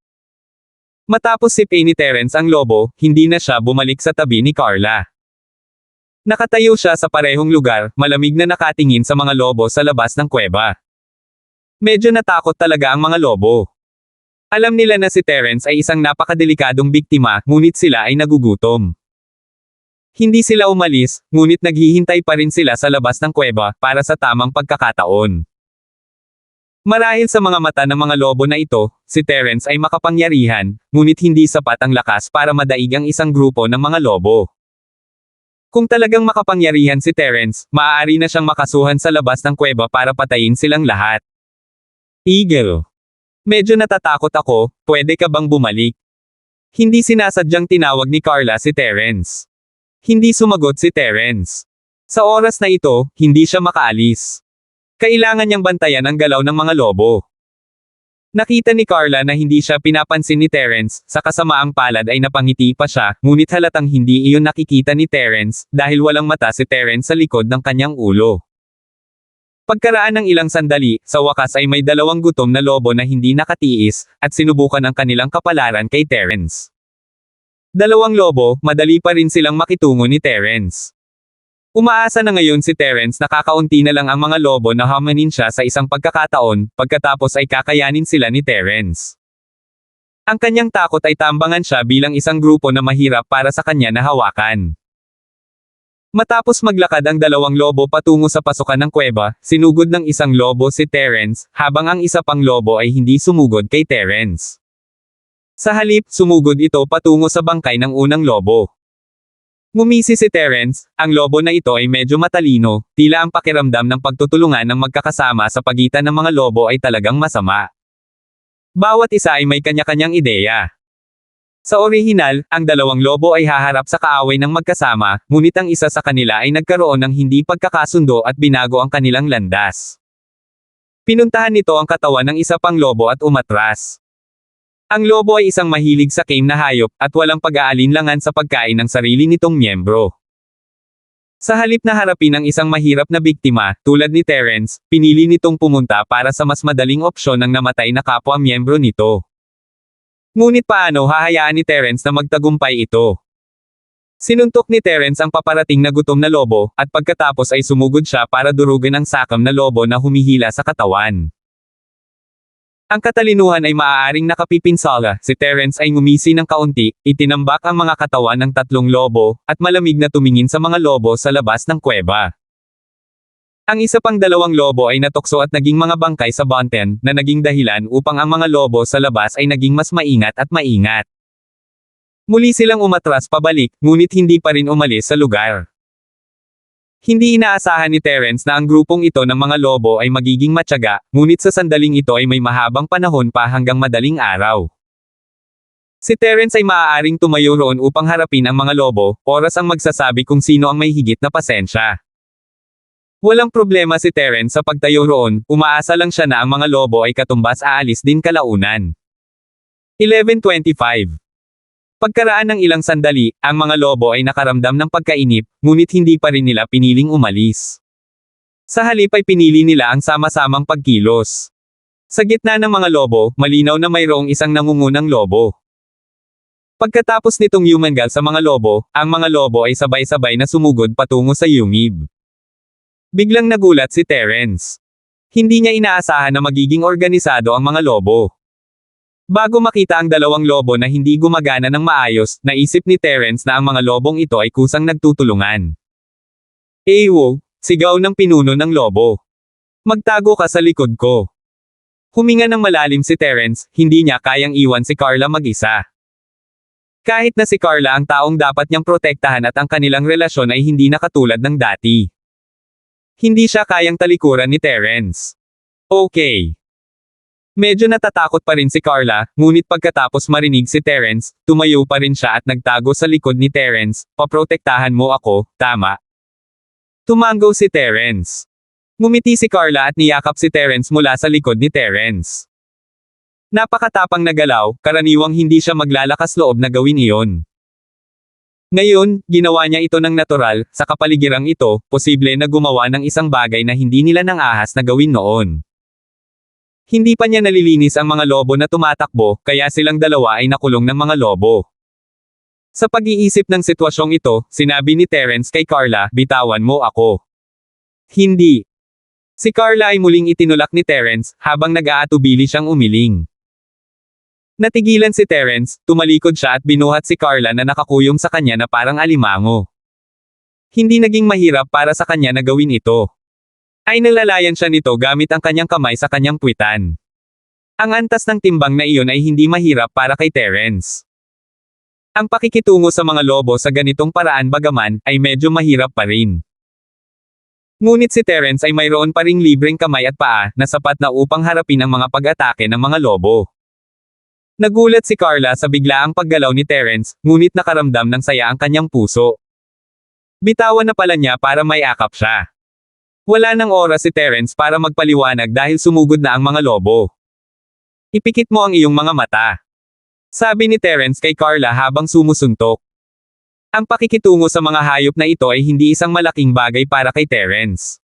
Speaker 1: Matapos sipin ni Terence ang lobo, hindi na siya bumalik sa tabi ni Carla. Nakatayo siya sa parehong lugar, malamig na nakatingin sa mga lobo sa labas ng kuweba. Medyo natakot talaga ang mga lobo. Alam nila na si Terence ay isang napakadelikadong biktima, ngunit sila ay nagugutom. Hindi sila umalis, ngunit naghihintay pa rin sila sa labas ng kuweba, para sa tamang pagkakataon. Marahil sa mga mata ng mga lobo na ito, si Terence ay makapangyarihan, ngunit hindi sapat ang lakas para madaig ang isang grupo ng mga lobo. Kung talagang makapangyarihan si Terence, maaari na siyang makasuhan sa labas ng kuweba para patayin silang lahat. Eagle. Medyo natatakot ako, pwede ka bang bumalik? Hindi sinasadyang tinawag ni Carla si Terence. Hindi sumagot si Terence. Sa oras na ito, hindi siya makaalis. Kailangan niyang bantayan ang galaw ng mga lobo. Nakita ni Carla na hindi siya pinapansin ni Terence, sa kasamaang palad ay napangiti pa siya, ngunit halatang hindi iyon nakikita ni Terence, dahil walang mata si Terence sa likod ng kanyang ulo. Pagkaraan ng ilang sandali, sa wakas ay may 2 gutom na lobo na hindi nakatiis, at sinubukan ang kanilang kapalaran kay Terence. 2 lobo, madali pa rin silang makitungo ni Terence. Umaasa na ngayon si Terence na kakaunti na lang ang mga lobo na hamanin siya sa isang pagkakataon, pagkatapos ay kakayanin sila ni Terence. Ang kanyang takot ay tambangan siya bilang isang grupo na mahirap para sa kanya na hawakan. Matapos maglakad ang 2 lobo patungo sa pasukan ng kuweba, sinugod ng isang lobo si Terence, habang ang isa pang lobo ay hindi sumugod kay Terence. Sa halip, sumugod ito patungo sa bangkay ng unang lobo. Ngumisi si Terence, ang lobo na ito ay medyo matalino, tila ang pakiramdam ng pagtutulungan ng magkakasama sa pagitan ng mga lobo ay talagang masama. Bawat isa ay may kanya-kanyang ideya. Sa orihinal, ang 2 lobo ay haharap sa kaaway ng magkasama, ngunit ang isa sa kanila ay nagkaroon ng hindi pagkakasundo at binago ang kanilang landas. Pinuntahan nito ang katawan ng isa pang lobo at umatras. Ang lobo ay isang mahilig sa game na hayop, at walang pag-aalinlangan sa pagkain ng sarili nitong miyembro. Sa halip na harapin ang isang mahirap na biktima, tulad ni Terence, pinili nitong pumunta para sa mas madaling opsyon ng namatay na kapwa miyembro nito. Ngunit paano hahayaan ni Terence na magtagumpay ito? Sinuntok ni Terence ang paparating na gutom na lobo, at pagkatapos ay sumugod siya para durugin ang sakam na lobo na humihila sa katawan. Ang katalinuhan ay maaaring nakapipinsala, si Terence ay ngumisi ng kaunti, itinambak ang mga katawan ng 3 lobo, at malamig na tumingin sa mga lobo sa labas ng kuweba. Ang isa pang 2 lobo ay natukso at naging mga bangkay sa bunten, na naging dahilan upang ang mga lobo sa labas ay naging mas maingat at maingat. Muli silang umatras pabalik, ngunit hindi pa rin umalis sa lugar. Hindi inaasahan ni Terence na ang grupong ito ng mga lobo ay magiging matyaga, ngunit sa sandaling ito ay may mahabang panahon pa hanggang madaling araw. Si Terence ay maaaring tumayo roon upang harapin ang mga lobo, oras ang magsasabi kung sino ang may higit na pasensya. Walang problema si Terence sa pagtayo roon, umaasa lang siya na ang mga lobo ay katumbas aalis din kalaunan. 11:25. Pagkaraan ng ilang sandali, ang mga lobo ay nakaramdam ng pagkainip, ngunit hindi pa rin nila piniling umalis. Sa halip ay pinili nila ang sama-samang pagkilos. Sa gitna ng mga lobo, malinaw na mayroong isang nangungunang lobo. Pagkatapos nitong yumangal sa mga lobo, ang mga lobo ay sabay-sabay na sumugod patungo sa yungib. Biglang nagulat si Terence. Hindi niya inaasahan na magiging organisado ang mga lobo. Bago makita ang 2 lobo na hindi gumagana ng maayos, naisip ni Terence na ang mga lobong ito ay kusang nagtutulungan. "Ewo!" sigaw ng pinuno ng lobo. "Magtago ka sa likod ko." Huminga ng malalim si Terence, hindi niya kayang iwan si Carla mag-isa. Kahit na si Carla ang taong dapat niyang protektahan at ang kanilang relasyon ay hindi na katulad ng dati. Hindi siya kayang talikuran ni Terence. "Okay. Medyo natatakot pa rin si Carla, ngunit pagkatapos marinig si Terence, tumayo pa rin siya at nagtago sa likod ni Terence, paprotektahan mo ako, tama? Tumango si Terence. Ngumiti si Carla at niyakap si Terence mula sa likod ni Terence. Napakatapang na galaw, karaniwang hindi siya maglalakas loob na gawin iyon. Ngayon, ginawa niya ito ng natural, sa kapaligirang ito, posible na gumawa ng isang bagay na hindi nila nang ahas na gawin noon. Hindi pa niya nalilinis ang mga lobo na tumatakbo, kaya silang dalawa ay nakulong ng mga lobo. Sa pag-iisip ng sitwasyong ito, sinabi ni Terence kay Carla, bitawan mo ako. Hindi. Si Carla ay muling itinulak ni Terence, habang nag-aatubili siyang umiling. Natigilan si Terence, tumalikod siya at binuhat si Carla na nakakuyong sa kanya na parang alimango. Hindi naging mahirap para sa kanya na gawin ito. Ay nalalayan siya nito gamit ang kanyang kamay sa kanyang puwitan. Ang antas ng timbang na iyon ay hindi mahirap para kay Terence. Ang pakikitungo sa mga lobo sa ganitong paraan bagaman, ay medyo mahirap pa rin. Ngunit si Terence ay mayroon pa ring libreng kamay at paa, na sapat na upang harapin ang mga pag-atake ng mga lobo. Nagulat si Carla sa biglaang paggalaw ni Terence, ngunit nakaramdam ng saya ang kanyang puso. Bitawan na pala niya para may akap siya. Wala nang oras si Terence para magpaliwanag dahil sumugod na ang mga lobo. Ipikit mo ang iyong mga mata. Sabi ni Terence kay Carla habang sumusuntok. Ang pakikitungo sa mga hayop na ito ay hindi isang malaking bagay para kay Terence.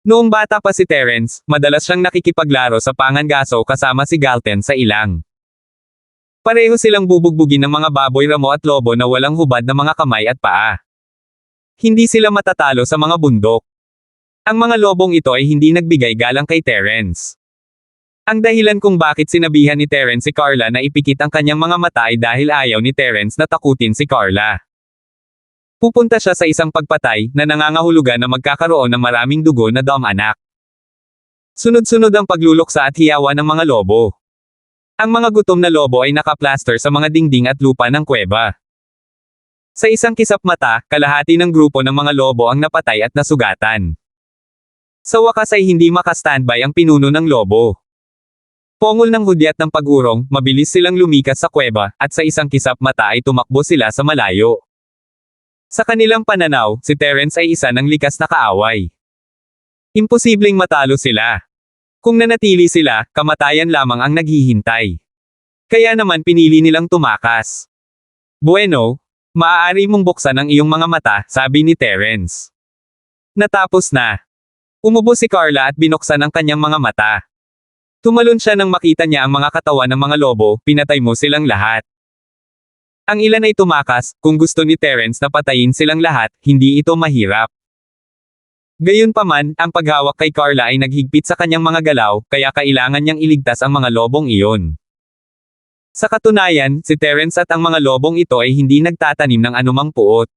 Speaker 1: Noong bata pa si Terence, madalas siyang nakikipaglaro sa pangangaso kasama si Galten sa ilang. Pareho silang bubugbugin ng mga baboy ramo at lobo na walang hubad na mga kamay at paa. Hindi sila matatalo sa mga bundok. Ang mga lobong ito ay hindi nagbigay galang kay Terence. Ang dahilan kung bakit sinabihan ni Terence si Carla na ipikit ang kanyang mga mata ay dahil ayaw ni Terence na takutin si Carla. Pupunta siya sa isang pagpatay na nangangahulugan na magkakaroon ng maraming dugo na anak. Sunod-sunod ang pagluluksa at hiyawan ng mga lobo. Ang mga gutom na lobo ay nakaplaster sa mga dingding at lupa ng kuweba. Sa isang kisap mata, kalahati ng grupo ng mga lobo ang napatay at nasugatan. Sa wakas ay hindi makastandby ang pinuno ng lobo. Pongol ng hudyat ng pag-urong, mabilis silang lumikas sa kuweba, at sa isang kisap mata ay tumakbo sila sa malayo. Sa kanilang pananaw, si Terence ay isa ng likas na kaaway. Imposibleng matalo sila. Kung nanatili sila, kamatayan lamang ang naghihintay. Kaya naman pinili nilang tumakas. Bueno, maaari mong buksan ang iyong mga mata, sabi ni Terence. Natapos na. Umubo si Carla at binuksan ang kanyang mga mata. Tumalon siya nang makita niya ang mga katawan ng mga lobo, pinatay mo silang lahat. Ang ilan ay tumakas, kung gusto ni Terence na patayin silang lahat, hindi ito mahirap. Gayunpaman, ang paghawak kay Carla ay naghigpit sa kanyang mga galaw, kaya kailangan niyang iligtas ang mga lobong iyon. Sa katunayan, si Terence at ang mga lobong ito ay hindi nagtatanim ng anumang puot.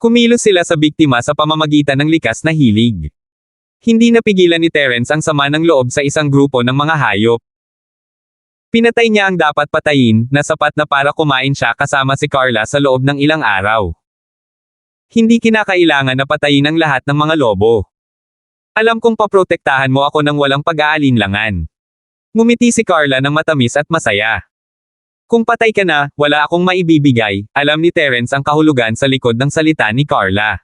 Speaker 1: Kumilos sila sa biktima sa pamamagitan ng likas na hilig. Hindi napigilan ni Terence ang sama ng loob sa isang grupo ng mga hayop. Pinatay niya ang dapat patayin, na sapat na para kumain siya kasama si Carla sa loob ng ilang araw. Hindi kinakailangan na patayin ang lahat ng mga lobo. Alam kong paprotektahan mo ako ng walang pag-aalinlangan. Ngumiti si Carla ng matamis at masaya. Kung patay ka na, wala akong maibibigay, alam ni Terence ang kahulugan sa likod ng salita ni Carla.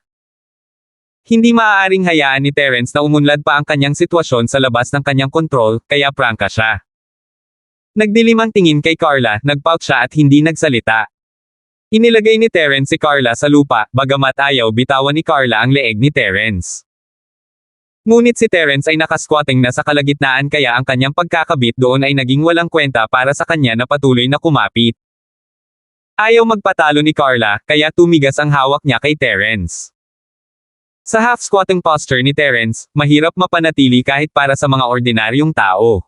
Speaker 1: Hindi maaaring hayaan ni Terence na umunlad pa ang kanyang sitwasyon sa labas ng kanyang kontrol, kaya prangka siya. Nagdilim ang tingin kay Carla, nagpout siya at hindi nagsalita. Inilagay ni Terence si Carla sa lupa, bagamat ayaw bitawan ni Carla ang leeg ni Terence. Ngunit si Terence ay nakasquatting na sa kalagitnaan kaya ang kanyang pagkakabit doon ay naging walang kwenta para sa kanya na patuloy na kumapit. Ayaw magpatalo ni Carla, kaya tumigas ang hawak niya kay Terence. Sa half-squatting posture ni Terence, mahirap mapanatili kahit para sa mga ordinaryong tao.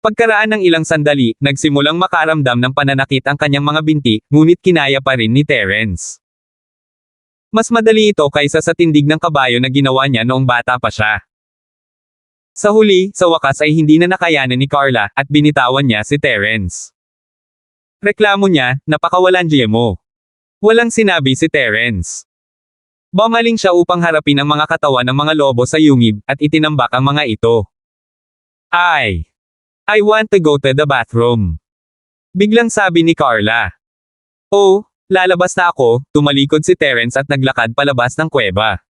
Speaker 1: Pagkaraan ng ilang sandali, nagsimulang makaramdam ng pananakit ang kanyang mga binti, ngunit kinaya pa rin ni Terence. Mas madali ito kaysa sa tindig ng kabayo na ginawa niya noong bata pa siya. Sa huli, sa wakas ay hindi na nakayanan ni Carla, at binitawan niya si Terence. Reklamo niya, napakawalandiya mo. Walang sinabi si Terence. Bumaling siya upang harapin ang mga katawan ng mga lobo sa yungib, at itinambak ang mga ito. I want to go to the bathroom. Biglang sabi ni Carla. Oh, lalabas na ako, tumalikod si Terence at naglakad palabas ng kuweba.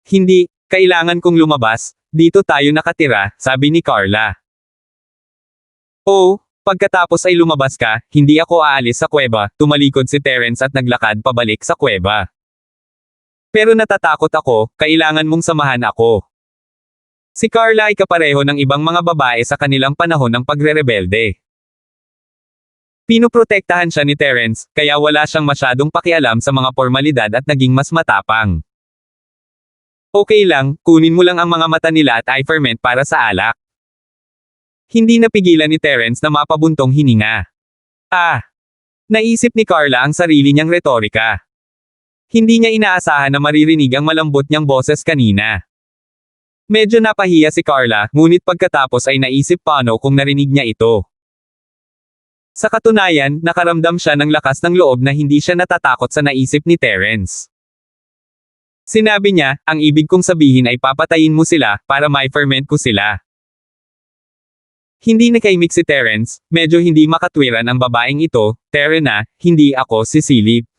Speaker 1: Hindi, kailangan kong lumabas, dito tayo nakatira, sabi ni Carla. Oh, pagkatapos ay lumabas ka, hindi ako aalis sa kuweba, tumalikod si Terence at naglakad pabalik sa kuweba. Pero natatakot ako, kailangan mong samahan ako. Si Carla ay kapareho ng ibang mga babae sa kanilang panahon ng pagre-rebelde. Pinoprotektahan siya ni Terence, kaya wala siyang masyadong pakialam sa mga formalidad at naging mas matapang. Okay lang, kunin mo lang ang mga mata nila at i-ferment para sa alak. Hindi napigilan ni Terence na mapabuntong hininga. Naisip ni Carla ang sarili niyang retorika. Hindi niya inaasahan na maririnig ang malambot niyang boses kanina. Medyo napahiya si Carla, ngunit pagkatapos ay naisip paano kung narinig niya ito. Sa katunayan, nakaramdam siya ng lakas ng loob na hindi siya natatakot sa naisip ni Terence. Sinabi niya, ang ibig kong sabihin ay papatayin mo sila, para mai-ferment ko sila. Hindi nakaimik si Terence, medyo hindi makatwiran ang babaeng ito, Tere na, hindi ako sisilip.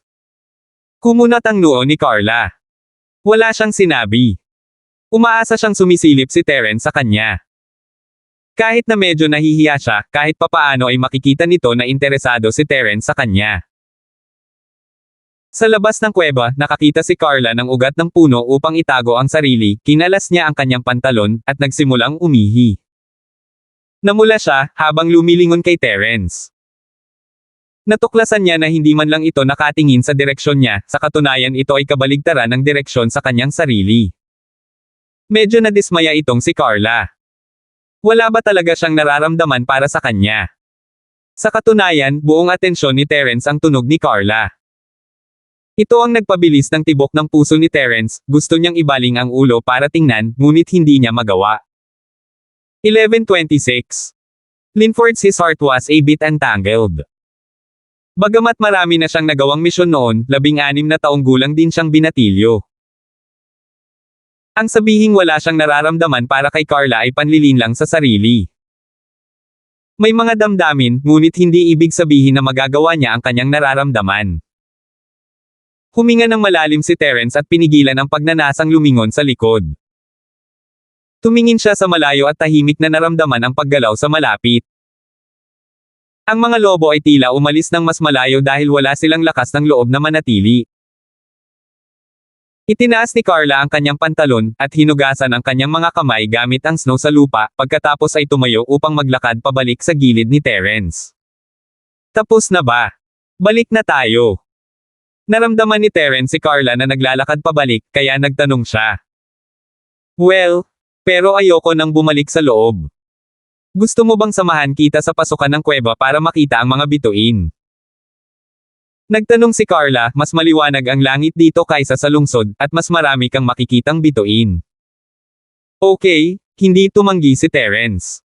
Speaker 1: Kumunat ang noo ni Carla. Wala siyang sinabi. Umaasa siyang sumisilip si Terence sa kanya. Kahit na medyo nahihiya siya, kahit papaano ay makikita nito na interesado si Terence sa kanya. Sa labas ng kuweba, nakakita si Carla ng ugat ng puno upang itago ang sarili, kinalas niya ang kanyang pantalon, at nagsimulang umihi. Namula siya, habang lumilingon kay Terence. Natuklasan niya na hindi man lang ito nakatingin sa direksyon niya, sa katunayan ito ay kabaligtaran ng direksyon sa kanyang sarili. Medyo nadismaya itong si Carla. Wala ba talaga siyang nararamdaman para sa kanya? Sa katunayan, buong atensyon ni Terence ang tunog ni Carla. Ito ang nagpabilis ng tibok ng puso ni Terence, gusto niyang ibaling ang ulo para tingnan, ngunit hindi niya magawa. 11:26. Linford's his heart was a bit entangled. Bagamat marami na siyang nagawang misyon noon, 16 na taong gulang din siyang binatilyo. Ang sabihing wala siyang nararamdaman para kay Carla ay panlilin lang sa sarili. May mga damdamin, ngunit hindi ibig sabihin na magagawa niya ang kanyang nararamdaman. Huminga ng malalim si Terence at pinigilan ang pagnanasang lumingon sa likod. Tumingin siya sa malayo at tahimik na naramdaman ang paggalaw sa malapit. Ang mga lobo ay tila umalis ng mas malayo dahil wala silang lakas ng loob na manatili. Itinaas ni Carla ang kanyang pantalon, at hinugasan ang kanyang mga kamay gamit ang snow sa lupa, pagkatapos ay tumayo upang maglakad pabalik sa gilid ni Terence. Tapos na ba? Balik na tayo. Naramdaman ni Terence si Carla na naglalakad pabalik, kaya nagtanong siya. Well, pero ayoko nang bumalik sa loob. Gusto mo bang samahan kita sa pasukan ng kuweba para makita ang mga bituin? Nagtanong si Carla, mas maliwanag ang langit dito kaysa sa lungsod, at mas marami kang makikitang bituin. Okay, hindi tumanggi si Terence.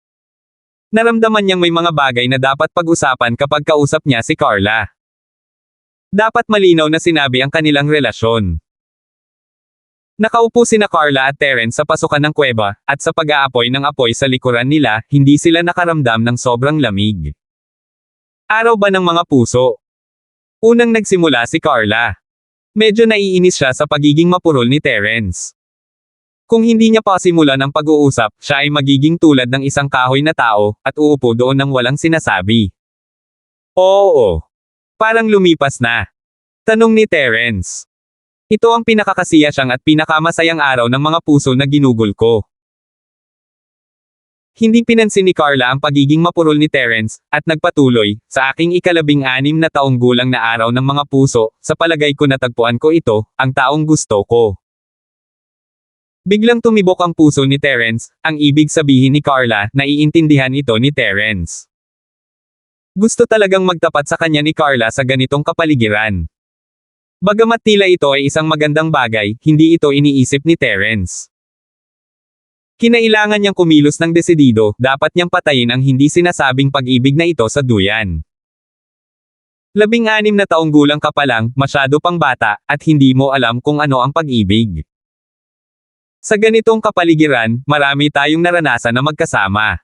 Speaker 1: Naramdaman niyang may mga bagay na dapat pag-usapan kapag kausap niya si Carla. Dapat malinaw na sinabi ang kanilang relasyon. Nakaupo sina Carla at Terence sa pasukan ng kuweba, at sa pag-aapoy ng apoy sa likuran nila, hindi sila nakaramdam ng sobrang lamig. Araw ba ng mga puso? Unang nagsimula si Carla. Medyo naiinis siya sa pagiging mapurol ni Terence. Kung hindi niya pa simulan ang pag-uusap, siya ay magiging tulad ng isang kahoy na tao, at uupo doon ng walang sinasabi. Oo. Parang lumipas na. Tanong ni Terence. Ito ang pinakakasiya siyang at pinakamasayang araw ng mga puso na ginugol ko. Hindi pinansin ni Carla ang pagiging mapurol ni Terence, at nagpatuloy, sa aking 16 na taong gulang na araw ng mga puso, sa palagay ko natagpuan ko ito, ang taong gusto ko. Biglang tumibok ang puso ni Terence, ang ibig sabihin ni Carla, naiintindihan ito ni Terence. Gusto talagang magtapat sa kanya ni Carla sa ganitong kapaligiran. Bagamat tila ito ay isang magandang bagay, hindi ito iniisip ni Terence. Kinailangan niyang kumilos ng desidido, dapat niyang patayin ang hindi sinasabing pag-ibig na ito sa duyan. 16 na taong gulang ka pa lang, masyado pang bata, at hindi mo alam kung ano ang pag-ibig. Sa ganitong kapaligiran, marami tayong naranasan na magkasama.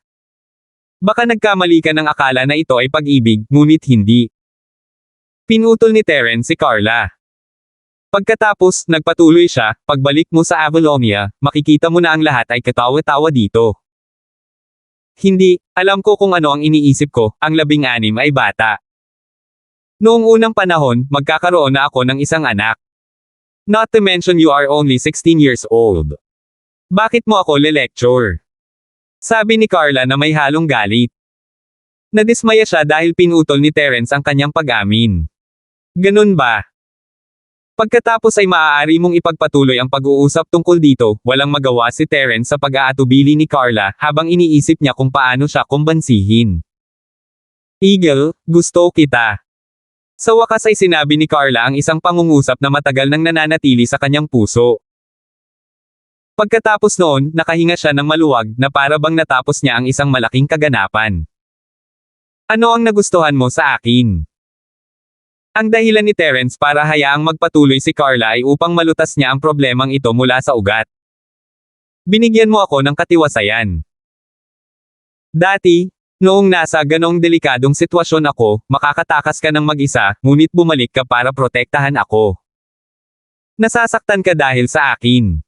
Speaker 1: Baka nagkamali ka ng akala na ito ay pag-ibig, ngunit hindi. Pinutol ni Terence si Carla. Pagkatapos, nagpatuloy siya, pagbalik mo sa Avalonia, makikita mo na ang lahat ay katawa-tawa dito. Hindi, alam ko kung ano ang iniisip ko, ang 16 ay bata. Noong unang panahon, magkakaroon na ako ng isang anak. Not to mention you are only 16 years old. Bakit mo ako le-lecture? Sabi ni Carla na may halong galit. Nadismaya siya dahil pinutol ni Terence ang kanyang pag-amin. Ganun ba? Pagkatapos ay maaari mong ipagpatuloy ang pag-uusap tungkol dito, walang magawa si Terence sa pag-aatubili ni Carla habang iniisip niya kung paano siya kumbansihin. Eagle, gusto kita. Sa wakas ay sinabi ni Carla ang isang pangungusap na matagal nang nananatili sa kanyang puso. Pagkatapos noon, nakahinga siya ng maluwag na para bang natapos niya ang isang malaking kaganapan. Ano ang nagustuhan mo sa akin? Ang dahilan ni Terence para hayaang magpatuloy si Carla ay upang malutas niya ang problemang ito mula sa ugat. Binigyan mo ako ng katiwasayan. Dati, noong nasa ganong delikadong sitwasyon ako, makakatakas ka ng mag-isa, ngunit bumalik ka para protektahan ako. Nasasaktan ka dahil sa akin.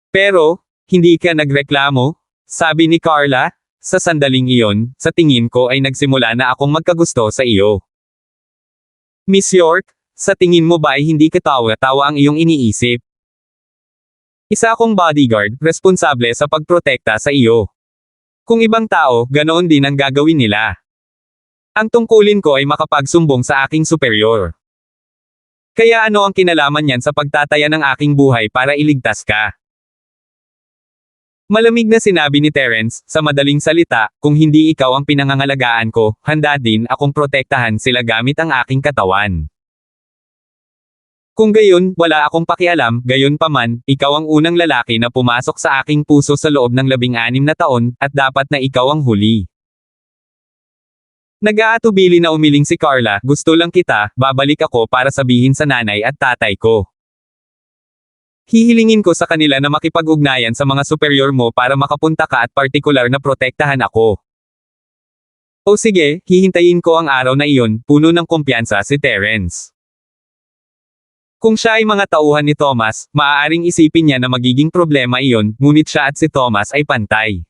Speaker 1: Pero, hindi ka nagreklamo? Sabi ni Carla, sa sandaling iyon, sa tingin ko ay nagsimula na akong magkagusto sa iyo. Miss York, sa tingin mo ba ay hindi katawa-tawa ang iyong iniisip? Isa akong bodyguard, responsable sa pagprotekta sa iyo. Kung ibang tao, ganoon din ang gagawin nila. Ang tungkulin ko ay makapagsumbong sa aking superior. Kaya ano ang kinalaman niyan sa pagtataya ng aking buhay para iligtas ka? Malamig na sinabi ni Terence, sa madaling salita, kung hindi ikaw ang pinangangalagaan ko, handa din akong protektahan sila gamit ang aking katawan. Kung gayon, wala akong pakialam, gayon paman, ikaw ang unang lalaki na pumasok sa aking puso sa loob ng 16 na taon, at dapat na ikaw ang huli. Nag-aatubili na umiling si Carla, gusto lang kita, babalik ako para sabihin sa nanay at tatay ko. Hihilingin ko sa kanila na makipag-ugnayan sa mga superior mo para makapunta ka at partikular na protektahan ako. O sige, hihintayin ko ang araw na iyon, puno ng kumpiyansa si Terence. Kung siya ay mga tauhan ni Thomas, maaaring isipin niya na magiging problema iyon, ngunit siya at si Thomas ay pantay.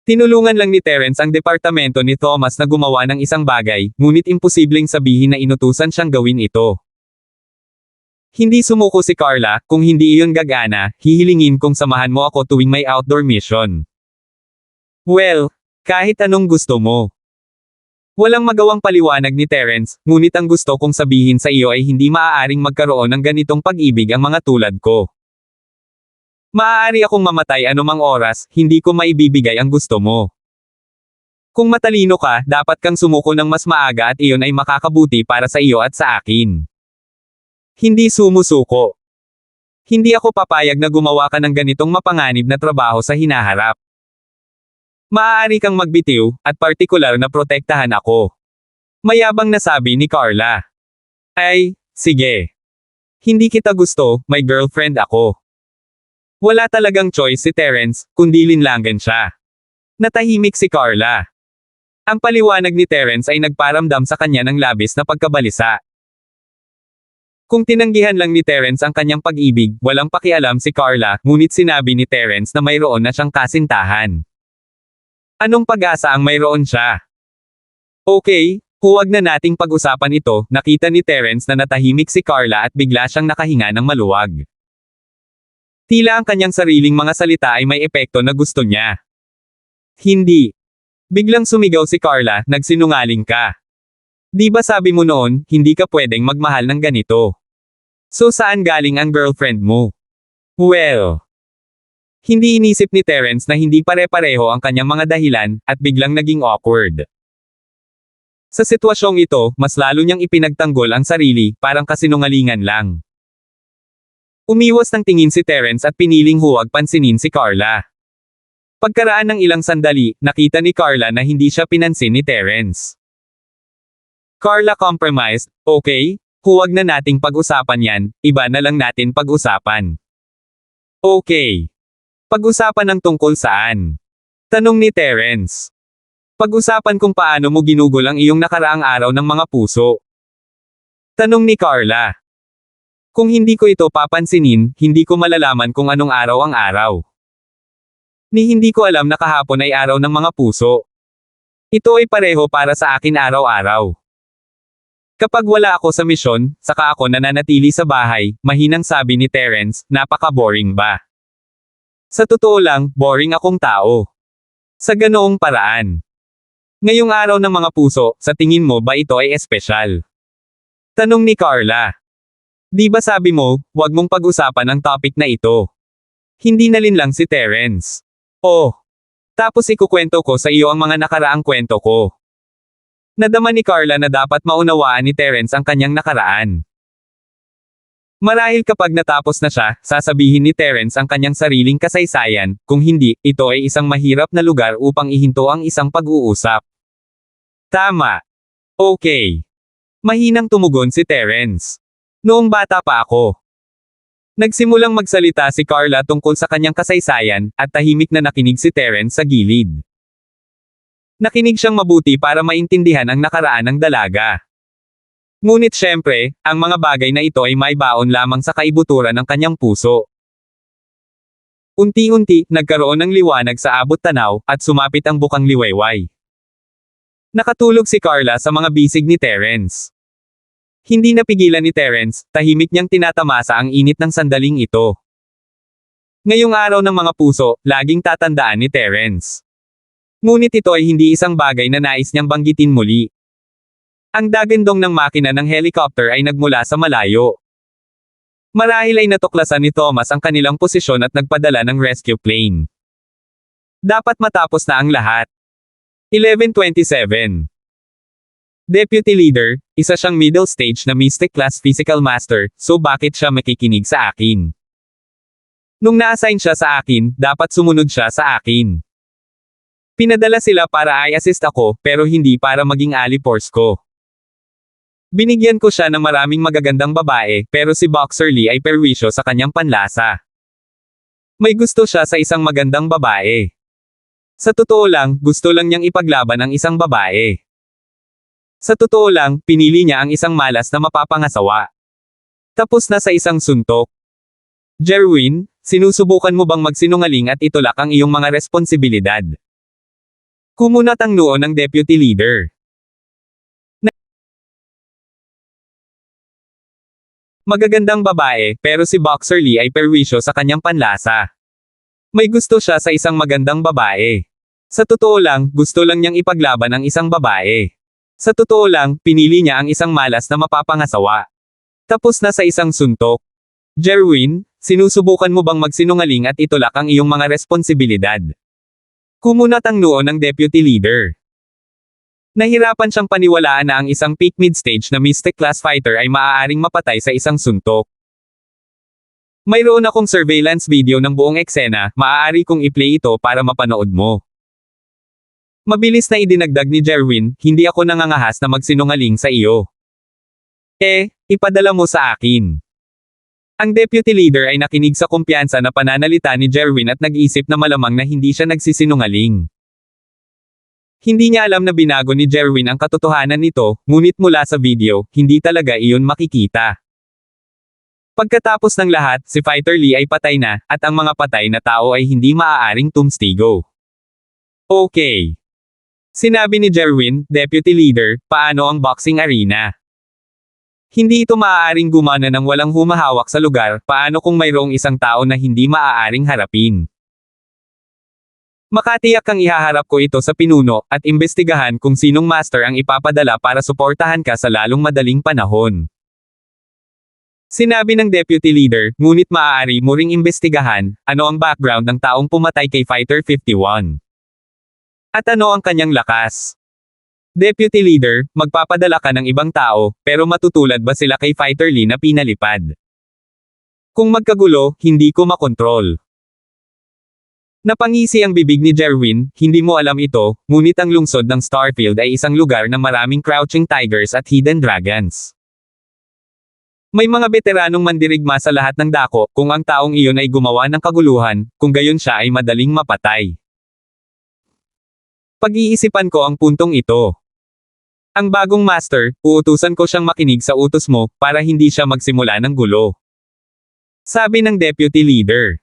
Speaker 1: Tinulungan lang ni Terence ang departamento ni Thomas na gumawa ng isang bagay, ngunit imposibleng sabihin na inutusan siyang gawin ito. Hindi sumuko si Carla, kung hindi iyon gagana, hihilingin kong samahan mo ako tuwing may outdoor mission. Well, kahit anong gusto mo. Walang magawang paliwanag ni Terence, ngunit ang gusto kong sabihin sa iyo ay hindi maaaring magkaroon ng ganitong pag-ibig ang mga tulad ko. Maaari akong mamatay anumang oras, hindi ko maibibigay ang gusto mo. Kung matalino ka, dapat kang sumuko ng mas maaga at iyon ay makakabuti para sa iyo at sa akin. Hindi sumusuko. Hindi ako papayag na gumawa ka ng ganitong mapanganib na trabaho sa hinaharap. Maaari kang magbitiw, at partikular na protektahan ako. Mayabang na sabi ni Carla. Ay, sige. Hindi kita gusto, may girlfriend ako. Wala talagang choice si Terence, kundi linlangan siya. Natahimik si Carla. Ang paliwanag ni Terence ay nagparamdam sa kanya ng labis na pagkabalisa. Kung tinanggihan lang ni Terence ang kanyang pag-ibig, walang pakialam si Carla, ngunit sinabi ni Terence na mayroon na siyang kasintahan. Anong pag-asa ang mayroon siya? Okay, huwag na nating pag-usapan ito, nakita ni Terence na natahimik si Carla at bigla siyang nakahinga ng maluwag. Tila ang kanyang sariling mga salita ay may epekto na gusto niya. Hindi. Biglang sumigaw si Carla, nagsinungaling ka. Di ba sabi mo noon, hindi ka pwedeng magmahal ng ganito? So saan galing ang girlfriend mo? Well. Hindi inisip ni Terence na hindi pare-pareho ang kanyang mga dahilan, at biglang naging awkward. Sa sitwasyong ito, mas lalo niyang ipinagtanggol ang sarili, parang kasinungalingan lang. Umiwas ng tingin si Terence at piniling huwag pansinin si Carla. Pagkaraan ng ilang sandali, nakita ni Carla na hindi siya pinansin ni Terence. Carla compromised, okay, huwag na nating pag-usapan yan, iba na lang natin pag-usapan. Okay. Pag-usapan ng tungkol saan? Tanong ni Terence. Pag-usapan kung paano mo ginugol ang iyong nakaraang araw ng mga puso. Tanong ni Carla. Kung hindi ko ito papansinin, hindi ko malalaman kung anong araw ang araw. Ni hindi ko alam na kahapon ay araw ng mga puso. Ito ay pareho para sa akin araw-araw. Kapag wala ako sa misyon, saka ako nananatili sa bahay, mahinang sabi ni Terence, napaka-boring ba? Sa totoo lang, boring akong tao. Sa ganoong paraan. Ngayong araw ng mga puso, sa tingin mo ba ito ay espesyal? Tanong ni Carla. Di ba sabi mo, wag mong pag-usapan ang topic na ito? Hindi nalinlang si Terence. Oh. Tapos ikukwento ko sa iyo ang mga nakaraang kwento ko. Nadama ni Carla na dapat maunawaan ni Terence ang kanyang nakaraan. Marahil kapag natapos na siya, sasabihin ni Terence ang kanyang sariling kasaysayan, kung hindi, ito ay isang mahirap na lugar upang ihinto ang isang pag-uusap. Tama. Okay. Mahinang tumugon si Terence. Noong bata pa ako. Nagsimulang magsalita si Carla tungkol sa kanyang kasaysayan, at tahimik na nakinig si Terence sa gilid. Nakinig siyang mabuti para maintindihan ang nakaraan ng dalaga. Ngunit syempre, ang mga bagay na ito ay may baon lamang sa kaibuturan ng kanyang puso. Unti-unti, nagkaroon ng liwanag sa abot tanaw, at sumapit ang bukang liwayway. Nakatulog si Carla sa mga bisig ni Terence. Hindi napigilan ni Terence, tahimik niyang tinatamasa ang init ng sandaling ito. Ngayong araw ng mga puso, laging tatandaan ni Terence. Ngunit ito ay hindi isang bagay na nais niyang banggitin muli. Ang dagandong ng makina ng helicopter ay nagmula sa malayo. Marahil ay natuklasan ni Thomas ang kanilang posisyon at nagpadala ng rescue plane. Dapat matapos na ang lahat. 11:27. Deputy Leader, isa siyang middle stage na Mystic Class Physical Master, so bakit siya makikinig sa akin? Nung na-assign siya sa akin, dapat sumunod siya sa akin. Pinadala sila para i-assist ako, pero hindi para maging alipors ko. Binigyan ko siya ng maraming magagandang babae, pero si Boxer Lee ay perwisyo sa kanyang panlasa. May gusto siya sa isang magandang babae. Sa totoo lang, gusto lang niyang ipaglaban ang isang babae. Sa totoo lang, pinili niya ang isang malas na mapapangasawa. Tapos na sa isang suntok. Jerwin, sinusubukan mo bang magsinungaling at itulak ang iyong mga responsibilidad? Kumunat ang noo ng deputy leader. Magagandang babae, pero si Boxer Lee ay perwisyo sa kanyang panlasa. May gusto siya sa isang magandang babae. Sa totoo lang, gusto lang niyang ipaglaban ang isang babae. Sa totoo lang, pinili niya ang isang malas na mapapangasawa. Tapos na sa isang suntok. Jerwin, sinusubukan mo bang magsinungaling at itulak ang iyong mga responsibilidad? Kumunat ang noo ng deputy leader. Nahirapan siyang paniwalaan na ang isang peak mid-stage na Mystic Class Fighter ay maaaring mapatay sa isang suntok. Mayroon akong surveillance video ng buong eksena, maaari kong i-play ito para mapanood mo. Mabilis na idinagdag ni Jerwin, hindi ako nangangahas na magsinungaling sa iyo. Ipadala mo sa akin. Ang deputy leader ay nakinig sa kumpiyansa na pananalita ni Jerwin at nag-isip na malamang na hindi siya nagsisinungaling. Hindi niya alam na binago ni Jerwin ang katotohanan nito, ngunit mula sa video, hindi talaga iyon makikita. Pagkatapos ng lahat, si Fighter Lee ay patay na, at ang mga patay na tao ay hindi maaaring tumstigo. Okay. Sinabi ni Jerwin, deputy leader, paano ang boxing arena? Hindi ito maaaring gumana ng walang humahawak sa lugar, paano kung mayroong isang tao na hindi maaaring harapin? Makatiyak kang ihaharap ko ito sa pinuno, at imbestigahan kung sinong master ang ipapadala para suportahan ka sa lalong madaling panahon. Sinabi ng deputy leader, ngunit maaari mo ring imbestigahan, ano ang background ng taong pumatay kay Fighter 51. At ano ang kanyang lakas? Deputy Leader, magpapadala ka ng ibang tao, pero matutulad ba sila kay Fighter Lee na pinalipad? Kung magkagulo, hindi ko makontrol. Napangisi ang bibig ni Jerwin, hindi mo alam ito, ngunit ang lungsod ng Starfield ay isang lugar na maraming crouching tigers at hidden dragons. May mga veteranong mandirigma sa lahat ng dako, kung ang taong iyon ay gumawa ng kaguluhan, kung gayon siya ay madaling mapatay. Pag-iisipan ko ang puntong ito. Ang bagong master, uutusan ko siyang makinig sa utos mo, para hindi siya magsimula ng gulo. Sabi ng deputy leader.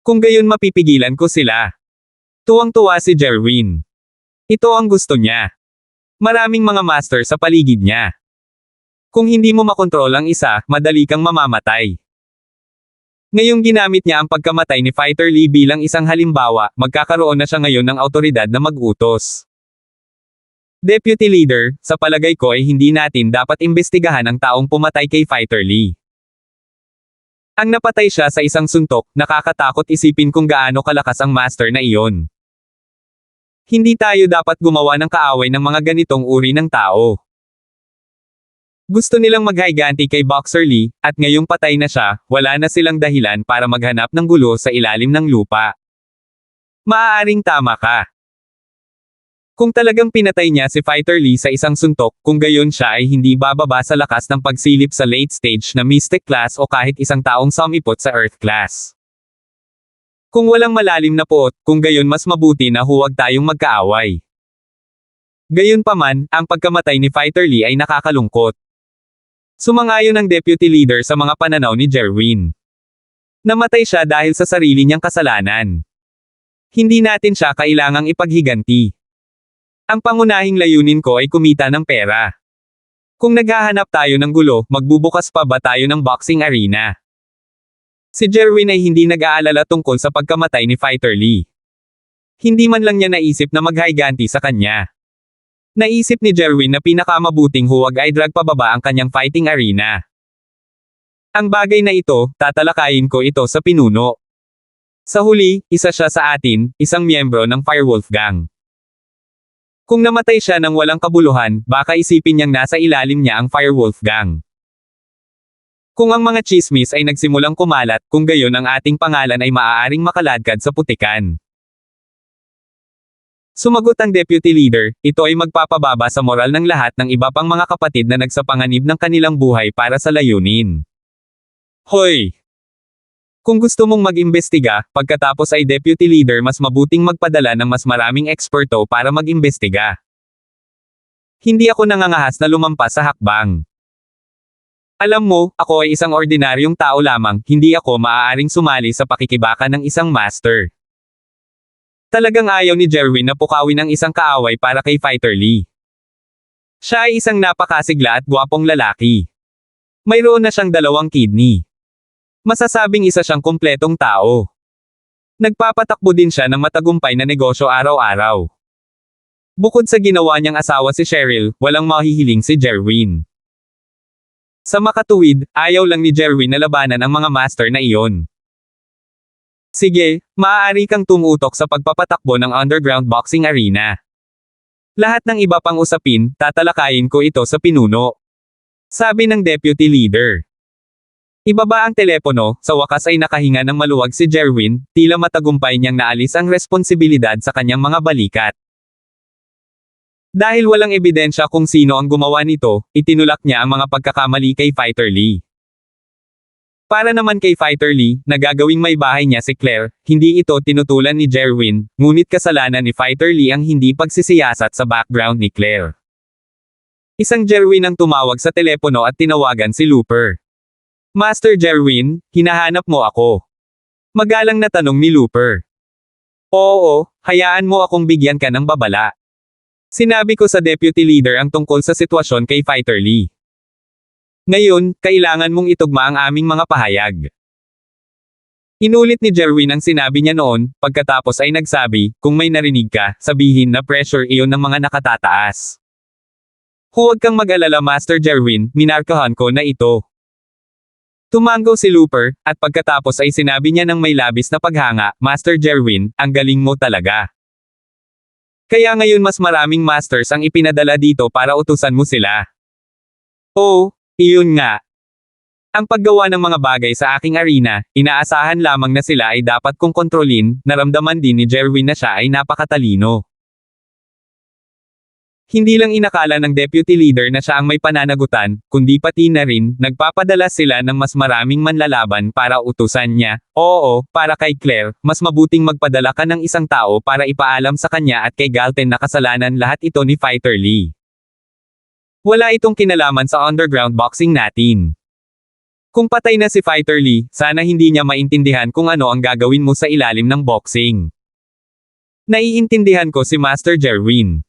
Speaker 1: Kung gayon mapipigilan ko sila. Tuwang-tuwa si Jerwin. Ito ang gusto niya. Maraming mga master sa paligid niya. Kung hindi mo makontrol ang isa, madali kang mamamatay. Ngayong ginamit niya ang pagkamatay ni Fighter Lee bilang isang halimbawa, magkakaroon na siya ngayon ng awtoridad na mag-utos. Deputy Leader, sa palagay ko ay hindi natin dapat imbestigahan ang taong pumatay kay Fighter Lee. Ang napatay siya sa isang suntok, nakakatakot isipin kung gaano kalakas ang master na iyon. Hindi tayo dapat gumawa ng kaaway ng mga ganitong uri ng tao. Gusto nilang maghiganti kay Boxer Lee, at ngayong patay na siya, wala na silang dahilan para maghanap ng gulo sa ilalim ng lupa. Maaaring tama ka. Kung talagang pinatay niya si Fighter Lee sa isang suntok, kung gayon siya ay hindi bababa sa lakas ng pagsilip sa late stage na Mystic Class o kahit isang taong sumipot sa Earth Class. Kung walang malalim na puot, kung gayon mas mabuti na huwag tayong magkaaway. Gayunpaman, ang pagkamatay ni Fighter Lee ay nakakalungkot. Sumangayon ang deputy leader sa mga pananaw ni Jerwin. Namatay siya dahil sa sarili niyang kasalanan. Hindi natin siya kailangang ipaghiganti. Ang pangunahing layunin ko ay kumita ng pera. Kung naghahanap tayo ng gulo, magbubukas pa ba tayo ng boxing arena? Si Jerwin ay hindi nag-aalala tungkol sa pagkamatay ni Fighter Lee. Hindi man lang niya naisip na maghiganti sa kanya. Naisip ni Jerwin na pinakamabuting huwag ay drag pababa ang kanyang fighting arena. Ang bagay na ito, tatalakayin ko ito sa pinuno. Sa huli, isa siya sa atin, isang miyembro ng Firewolf Gang. Kung namatay siya ng walang kabuluhan, baka isipin niyang nasa ilalim niya ang Firewolf Gang. Kung ang mga chismis ay nagsimulang kumalat, kung gayon ang ating pangalan ay maaaring makaladkad sa putikan. Sumagot ang deputy leader, ito ay magpapababa sa moral ng lahat ng iba pang mga kapatid na nagsapanganib ng kanilang buhay para sa layunin. Hoy! Kung gusto mong mag-imbestiga, pagkatapos ay deputy leader mas mabuting magpadala ng mas maraming eksperto para mag-imbestiga. Hindi ako nangangahas na lumampas sa hakbang. Alam mo, ako ay isang ordinaryong tao lamang, hindi ako maaaring sumali sa pakikibaka ng isang master. Talagang ayaw ni Jerwin na pukawin ang isang kaaway para kay Fighter Lee. Siya ay isang napakasigla at gwapong lalaki. Mayroon na siyang 2 kidney. Masasabing isa siyang kumpletong tao. Nagpapatakbo din siya ng matagumpay na negosyo araw-araw. Bukod sa ginawa niyang asawa si Cheryl, walang mahihiling si Jerwin. Sa makatuwid, ayaw lang ni Jerwin na labanan ang mga master na iyon. Sige, maaari kang tumutok sa pagpapatakbo ng underground boxing arena. Lahat ng iba pang usapin, tatalakayin ko ito sa pinuno. Sabi ng deputy leader. Ibaba ang telepono, sa wakas ay nakahinga ng maluwag si Jerwin, tila matagumpay niyang naalis ang responsibilidad sa kanyang mga balikat. Dahil walang ebidensya kung sino ang gumawa nito, itinulak niya ang mga pagkakamali kay Fighter Lee. Para naman kay Fighter Lee, nagagawing may bahay niya si Claire, hindi ito tinutulan ni Jerwin, ngunit kasalanan ni Fighter Lee ang hindi pagsisiyasat sa background ni Claire. Isang Jerwin ang tumawag sa telepono at tinawagan si Looper. Master Jerwin, hinahanap mo ako. Magalang na tanong ni Looper. Oo, hayaan mo akong bigyan ka ng babala. Sinabi ko sa deputy leader ang tungkol sa sitwasyon kay Fighter Lee. Ngayon, kailangan mong itugma ang aming mga pahayag. Inulit ni Jerwin ang sinabi niya noon, pagkatapos ay nagsabi, kung may narinig ka, sabihin na pressure iyon ng mga nakatataas. Huwag kang mag-alala Master Jerwin, minarkahan ko na ito. Tumango si Looper, at pagkatapos ay sinabi niya ng may labis na paghanga, Master Jerwin, ang galing mo talaga. Kaya ngayon mas maraming masters ang ipinadala dito para utusan mo sila. Oh, iyon nga. Ang paggawa ng mga bagay sa aking arena, inaasahan lamang na sila ay dapat kong kontrolin, naramdaman din ni Jerwin na siya ay napakatalino. Hindi lang inakala ng deputy leader na siya ang may pananagutan, kundi pati na rin, nagpapadala sila ng mas maraming manlalaban para utusan niya. Oo, para kay Claire, mas mabuting magpadala ka ng isang tao para ipaalam sa kanya at kay Galten na kasalanan lahat ito ni Fighter Lee. Wala itong kinalaman sa underground boxing natin. Kung patay na si Fighter Lee, sana hindi niya maintindihan kung ano ang gagawin mo sa ilalim ng boxing. Naiintindihan ko si Master Jerwin.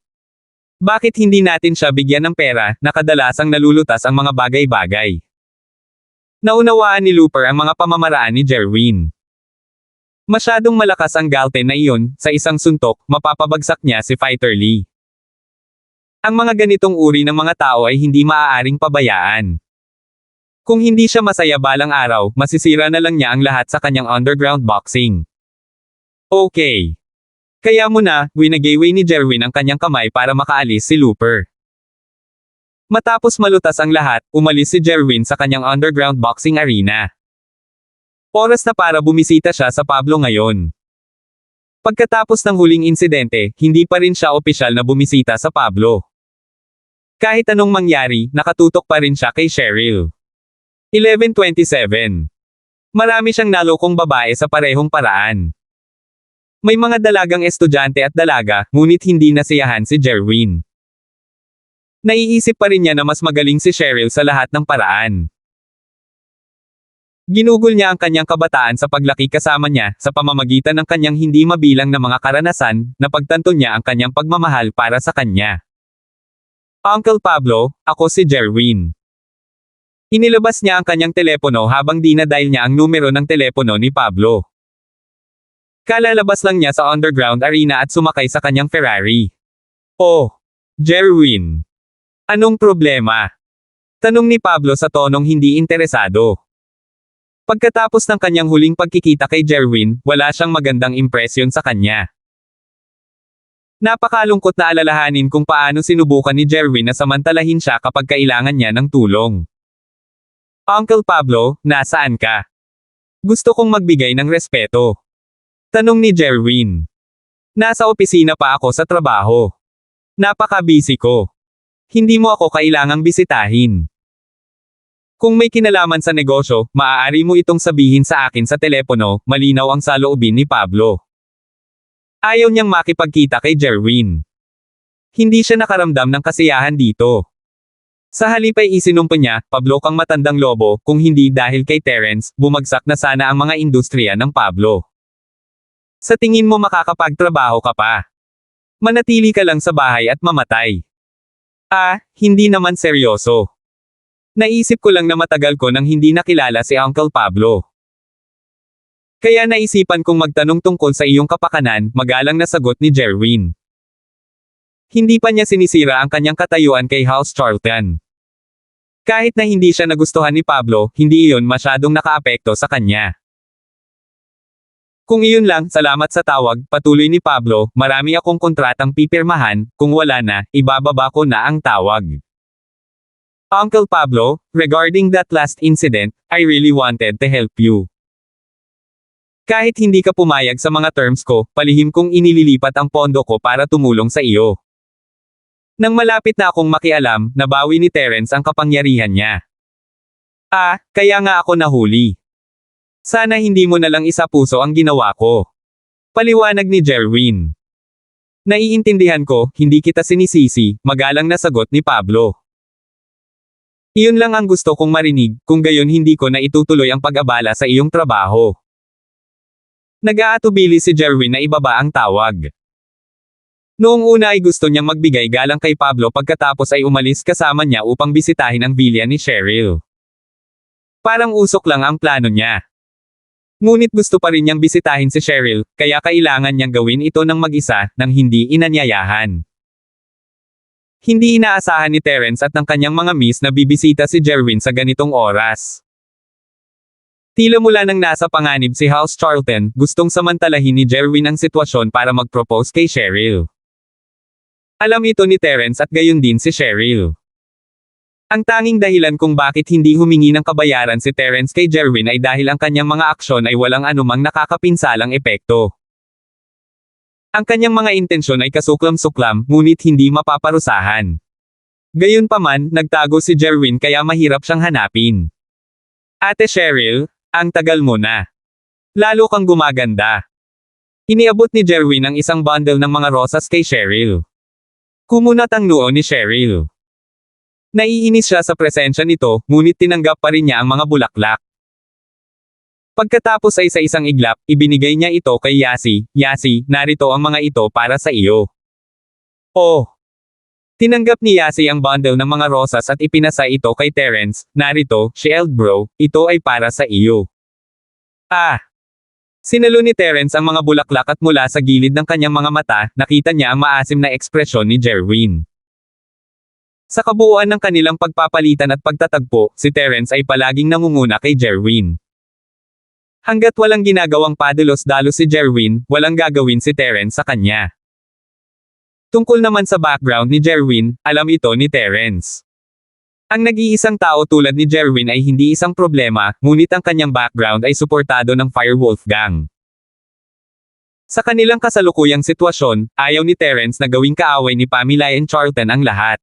Speaker 1: Bakit hindi natin siya bigyan ng pera, na kadalasang nalulutas ang mga bagay-bagay? Naunawaan ni Looper ang mga pamamaraan ni Jerwin. Masyadong malakas ang Galten na iyon, sa isang suntok, mapapabagsak niya si Fighter Lee. Ang mga ganitong uri ng mga tao ay hindi maaaring pabayaan. Kung hindi siya masaya balang araw, masisira na lang niya ang lahat sa kanyang underground boxing. Okay. Kaya muna, winagayway ni Jerwin ang kanyang kamay para makaalis si Looper. Matapos malutas ang lahat, umalis si Jerwin sa kanyang underground boxing arena. Oras na para bumisita siya sa Pablo ngayon. Pagkatapos ng huling insidente, hindi pa rin siya opisyal na bumisita sa Pablo. Kahit anong mangyari, nakatutok pa rin siya kay Cheryl. 11:27. Marami siyang nalokong babae sa parehong paraan. May mga dalagang estudyante at dalaga, ngunit hindi nasiyahan si Jerwin. Naiisip pa rin niya na mas magaling si Cheryl sa lahat ng paraan. Ginugol niya ang kanyang kabataan sa paglaki kasama niya, sa pamamagitan ng kanyang hindi mabilang na mga karanasan, napagtanto niya ang kanyang pagmamahal para sa kanya. Uncle Pablo, ako si Jerwin. Inilabas niya ang kanyang telepono habang dinadial niya ang numero ng telepono ni Pablo. Kalalabas lang niya sa underground arena at sumakay sa kanyang Ferrari. Oh, Jerwin. Anong problema? Tanong ni Pablo sa tonong hindi interesado. Pagkatapos ng kanyang huling pagkikita kay Jerwin, wala siyang magandang impresyon sa kanya. Napakalungkot na alalahanin kung paano sinubukan ni Jerwin na samantalahin siya kapag kailangan niya ng tulong. Uncle Pablo, nasaan ka? Gusto kong magbigay ng respeto. Tanong ni Jerwin. Nasa opisina pa ako sa trabaho. Napaka-busy ko. Hindi mo ako kailangang bisitahin. Kung may kinalaman sa negosyo, maaari mo itong sabihin sa akin sa telepono, malinaw ang saloobin ni Pablo. Ayaw niyang makipagkita kay Jerwin. Hindi siya nakaramdam ng kasiyahan dito. Sa halip ay isinumpa niya, Pablo kang matandang lobo, kung hindi dahil kay Terence, bumagsak na sana ang mga industriya ng Pablo. Sa tingin mo makakapagtrabaho ka pa? Manatili ka lang sa bahay at mamatay. Hindi naman seryoso. Naisip ko lang na matagal ko nang hindi nakilala si Uncle Pablo. Kaya naisipan kong magtanong tungkol sa iyong kapakanan, magalang na sagot ni Jerwin. Hindi pa niya sinisira ang kanyang katayuan kay House Charlton. Kahit na hindi siya nagustuhan ni Pablo, hindi iyon masyadong nakaapekto sa kanya. Kung iyon lang, salamat sa tawag, patuloy ni Pablo, marami akong kontratang pipirmahan, kung wala na, ibababa ko na ang tawag. Uncle Pablo, regarding that last incident, I really wanted to help you. Kahit hindi ka pumayag sa mga terms ko, palihim kong inililipat ang pondo ko para tumulong sa iyo. Nang malapit na akong makialam, nabawi ni Terence ang kapangyarihan niya. Kaya nga ako nahuli. Sana hindi mo na lang isapuso ang ginawa ko. Paliwanag ni Jerwin. Naiintindihan ko, hindi kita sinisisi, magalang na sagot ni Pablo. Iyon lang ang gusto kong marinig, kung gayon hindi ko na itutuloy ang pag-abala sa iyong trabaho. Nag-aatubili si Jerwin na ibaba ang tawag. Noong una ay gusto niyang magbigay galang kay Pablo pagkatapos ay umalis kasama niya upang bisitahin ang villa ni Cheryl. Parang usok lang ang plano niya. Ngunit gusto pa rin niyang bisitahin si Cheryl, kaya kailangan niyang gawin ito ng mag-isa, nang hindi inanyayahan. Hindi inaasahan ni Terence at ng kanyang mga miss na bibisita si Jerwin sa ganitong oras. Tila mula nang nasa panganib si House Charlton, gustong samantalahin ni Jerwin ang sitwasyon para mag-propose kay Cheryl. Alam ito ni Terence at gayon din si Cheryl. Ang tanging dahilan kung bakit hindi humingi ng kabayaran si Terence kay Jerwin ay dahil ang kanyang mga aksyon ay walang anumang nakakapinsalang epekto. Ang kanyang mga intensyon ay kasuklam-suklam, ngunit hindi mapaparusahan. Gayunpaman, nagtago si Jerwin kaya mahirap siyang hanapin. Ate Cheryl, ang tagal mo na. Lalo kang gumaganda. Iniabot ni Jerwin ang isang bundle ng mga rosas kay Cheryl. Kumunat ang noo ni Cheryl. Naiinis siya sa presensya nito, ngunit tinanggap pa rin niya ang mga bulaklak. Pagkatapos ay sa isang iglap, ibinigay niya ito kay Yasi. Yasi, narito ang mga ito para sa iyo. Oh! Tinanggap ni Yasi ang bundle ng mga rosas at ipinasa ito kay Terence. Narito, Shield bro, ito ay para sa iyo. Ah! Sinalo ni Terence ang mga bulaklak at mula sa gilid ng kanyang mga mata, nakita niya ang maasim na ekspresyon ni Jerwin. Sa kabuuan ng kanilang pagpapalitan at pagtatagpo, si Terence ay palaging nangunguna kay Jerwin. Hanggat walang ginagawang padalos-dalos si Jerwin, walang gagawin si Terence sa kanya. Tungkol naman sa background ni Jerwin, alam ito ni Terence. Ang nag-iisang tao tulad ni Jerwin ay hindi isang problema, ngunit ang kanyang background ay suportado ng Firewolf Gang. Sa kanilang kasalukuyang sitwasyon, ayaw ni Terence na gawing kaaway ni Pamela and Charlton ang lahat.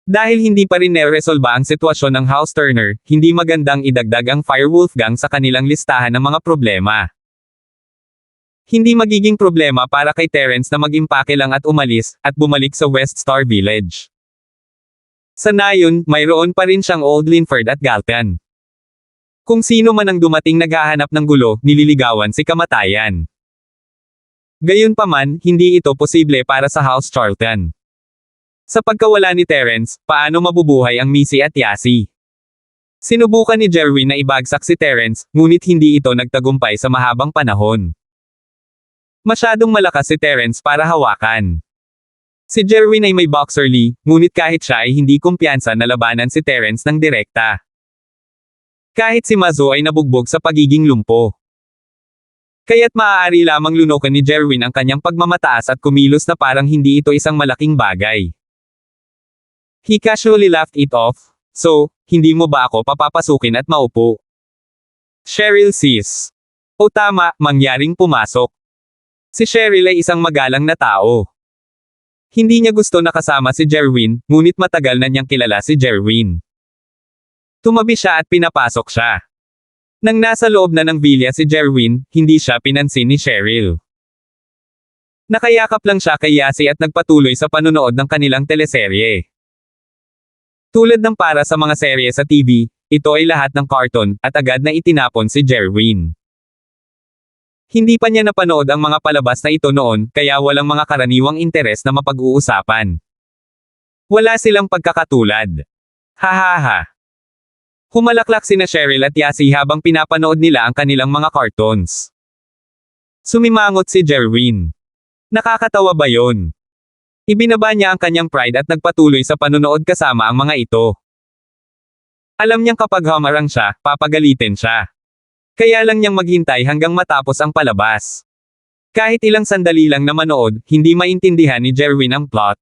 Speaker 1: Dahil hindi pa rin neresolba ang sitwasyon ng House Turner, hindi magandang idagdag ang Firewolf Gang sa kanilang listahan ng mga problema. Hindi magiging problema para kay Terence na mag-impake lang at umalis, at bumalik sa West Star Village. Sa nayon, mayroon pa rin siyang Old Linford at Galton. Kung sino man ang dumating naghahanap ng gulo, nililigawan si kamatayan. Gayunpaman, hindi ito posible para sa House Charlton. Sa pagkawala ni Terence, paano mabubuhay ang Missy at Yasi? Sinubukan ni Jerwin na ibagsak si Terence, ngunit hindi ito nagtagumpay sa mahabang panahon. Masyadong malakas si Terence para hawakan. Si Jerwin ay may boxerly, ngunit kahit siya ay hindi kumpiyansa na labanan si Terence ng direkta. Kahit si Mazo ay nabugbog sa pagiging lumpo. Kaya't maaari lamang lunukan ni Jerwin ang kanyang pagmamataas at kumilos na parang hindi ito isang malaking bagay. He casually laughed it off. So, hindi mo ba ako papapasukin at maupo? Cheryl sis. O tama, mangyaring pumasok. Si Cheryl ay isang magalang na tao. Hindi niya gusto na kasama si Jerwin, ngunit matagal na niyang kilala si Jerwin. Tumabi siya at pinapasok siya. Nang nasa loob na ng villa si Jerwin, hindi siya pinansin ni Cheryl. Nakayakap lang siya kay Yasi at nagpatuloy sa panunood ng kanilang teleserye. Tulad ng para sa mga serye sa TV, ito ay lahat ng cartoon, at agad na itinapon si Jerwin. Hindi pa niya napanood ang mga palabas na ito noon, kaya walang mga karaniwang interes na mapag-uusapan. Wala silang pagkakatulad. Hahaha. Humalaklak sina Cheryl at Yasi habang pinapanood nila ang kanilang mga cartoons. Sumimangot si Jerwin. Nakakatawa ba yon? Ibinaba niya ang kanyang pride at nagpatuloy sa panunood kasama ang mga ito. Alam niyang kapag humarang siya, papagalitin siya. Kaya lang niyang maghintay hanggang matapos ang palabas. Kahit ilang sandali lang na manood, hindi maintindihan ni Jerwin ang plot.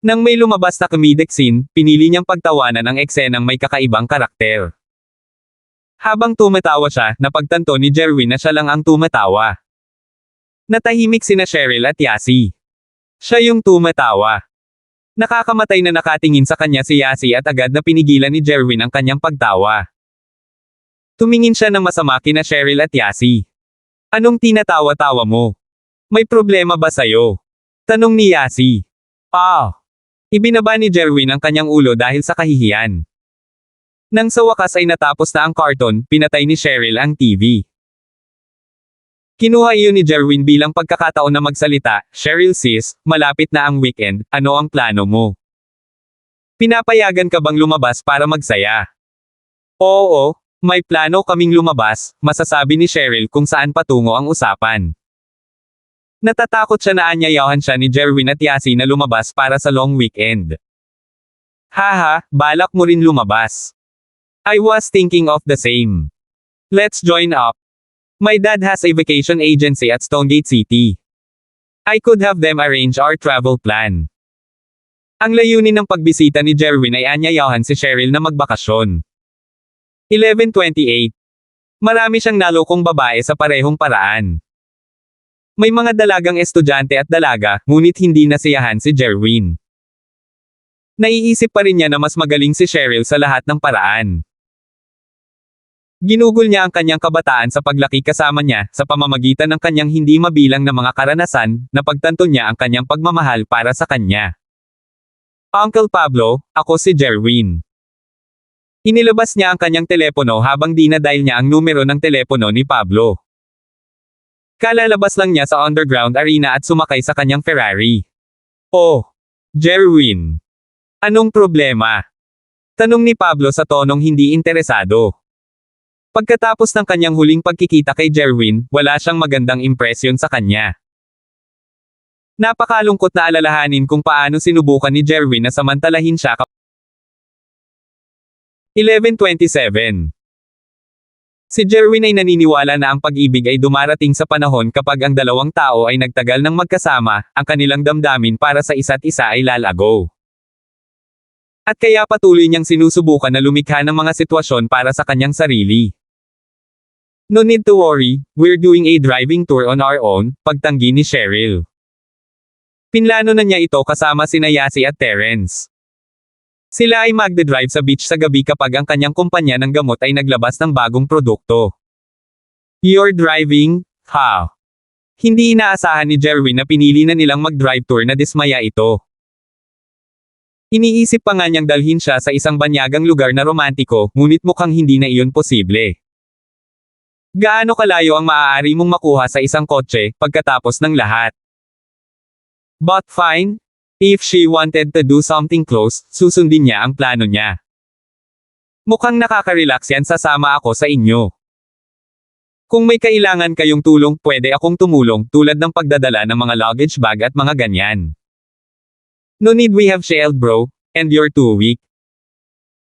Speaker 1: Nang may lumabas na comedic scene, pinili niyang pagtawanan ang eksenang may kakaibang karakter. Habang tumatawa siya, napagtanto ni Jerwin na siya lang ang tumatawa. Natahimik sina Cheryl at Yasi. Siya yung tumatawa. Nakakamatay na nakatingin sa kanya si Yasi at agad na pinigilan ni Jerwin ang kanyang pagtawa. Tumingin siya ng masama kina Cheryl at Yasi. Anong tinatawa-tawa mo? May problema ba sayo? Tanong ni Yasi. Ibinaba ni Jerwin ang kanyang ulo dahil sa kahihiyan. Nang sa wakas ay natapos na ang cartoon, pinatay ni Cheryl ang TV. Kinuha iyon ni Jerwin bilang pagkakataon na magsalita. Cheryl sis, malapit na ang weekend, ano ang plano mo? Pinapayagan ka bang lumabas para magsaya? Oo. May plano kaming lumabas, masasabi ni Cheryl kung saan patungo ang usapan. Natatakot siya na anyayahan siya ni Jerwin at Yasi na lumabas para sa long weekend. Haha, balak mo rin lumabas. I was thinking of the same. Let's join up. My dad has a vacation agency at Stonegate City. I could have them arrange our travel plan. Ang layunin ng pagbisita ni Jerwin ay anyayahan si Cheryl na magbakasyon. 11:28. Marami siyang nalokong babae sa parehong paraan. May mga dalagang estudyante at dalaga, ngunit hindi nasiyahan si Jerwin. Naiisip pa rin niya na mas magaling si Cheryl sa lahat ng paraan. Ginugol niya ang kanyang kabataan sa paglaki kasama niya, sa pamamagitan ng kanyang hindi mabilang na mga karanasan, napagtanto niya ang kanyang pagmamahal para sa kanya. Uncle Pablo, ako si Jerwin. Inilabas niya ang kanyang telepono habang dinadial niya ang numero ng telepono ni Pablo. Kalalabas lang niya sa underground arena at sumakay sa kanyang Ferrari. Oh, Jerwin. Anong problema? Tanong ni Pablo sa tonong hindi interesado. Pagkatapos ng kanyang huling pagkikita kay Jerwin, wala siyang magandang impresyon sa kanya. Napakalungkot na alalahanin kung paano sinubukan ni Jerwin na samantalahin siya 11:27. Si Jerwin ay naniniwala na ang pag-ibig ay dumarating sa panahon kapag ang dalawang tao ay nagtagal ng magkasama, ang kanilang damdamin para sa isa't isa ay lalago. At kaya patuloy niyang sinusubukan na lumikha ng mga sitwasyon para sa kanyang sarili. No need to worry, we're doing a driving tour on our own, pagtanggi ni Cheryl. Pinlano na niya ito kasama sina Yasi at Terence. Sila ay magde-drive sa beach sa gabi kapag ang kanyang kumpanya ng gamot ay naglabas ng bagong produkto. You're driving, ha? Hindi inaasahan ni Jerwin na pinili na nilang mag-drive tour na dismaya ito. Iniisip pa nga niyang dalhin siya sa isang banyagang lugar na romantiko, ngunit mukhang hindi na iyon posible. Gaano kalayo ang maaari mong makuha sa isang kotse, pagkatapos ng lahat? But fine. If she wanted to do something close, susundin niya ang plano niya. Mukhang nakaka-relax yan, sasama ako sa inyo. Kung may kailangan kayong tulong, pwede akong tumulong, tulad ng pagdadala ng mga luggage bag at mga ganyan. No need, we have shield bro, and you're too weak.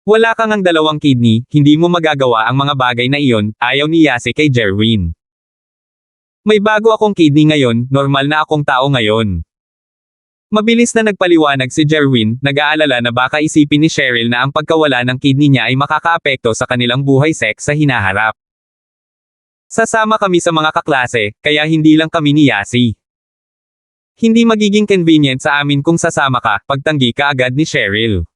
Speaker 1: Wala kang ang dalawang kidney, hindi mo magagawa ang mga bagay na iyon, ayaw ni Yasi kay Jerwin. May bago akong kidney ngayon, normal na akong tao ngayon. Mabilis na nagpaliwanag si Jerwin, nag-aalala na baka isipin ni Cheryl na ang pagkawala ng kidney niya ay makakaapekto sa kanilang buhay sex sa hinaharap. Sasama kami sa mga kaklase, kaya hindi lang kami ni Yasi. Hindi magiging convenient sa amin kung sasama ka, pagtanggi ka agad ni Cheryl.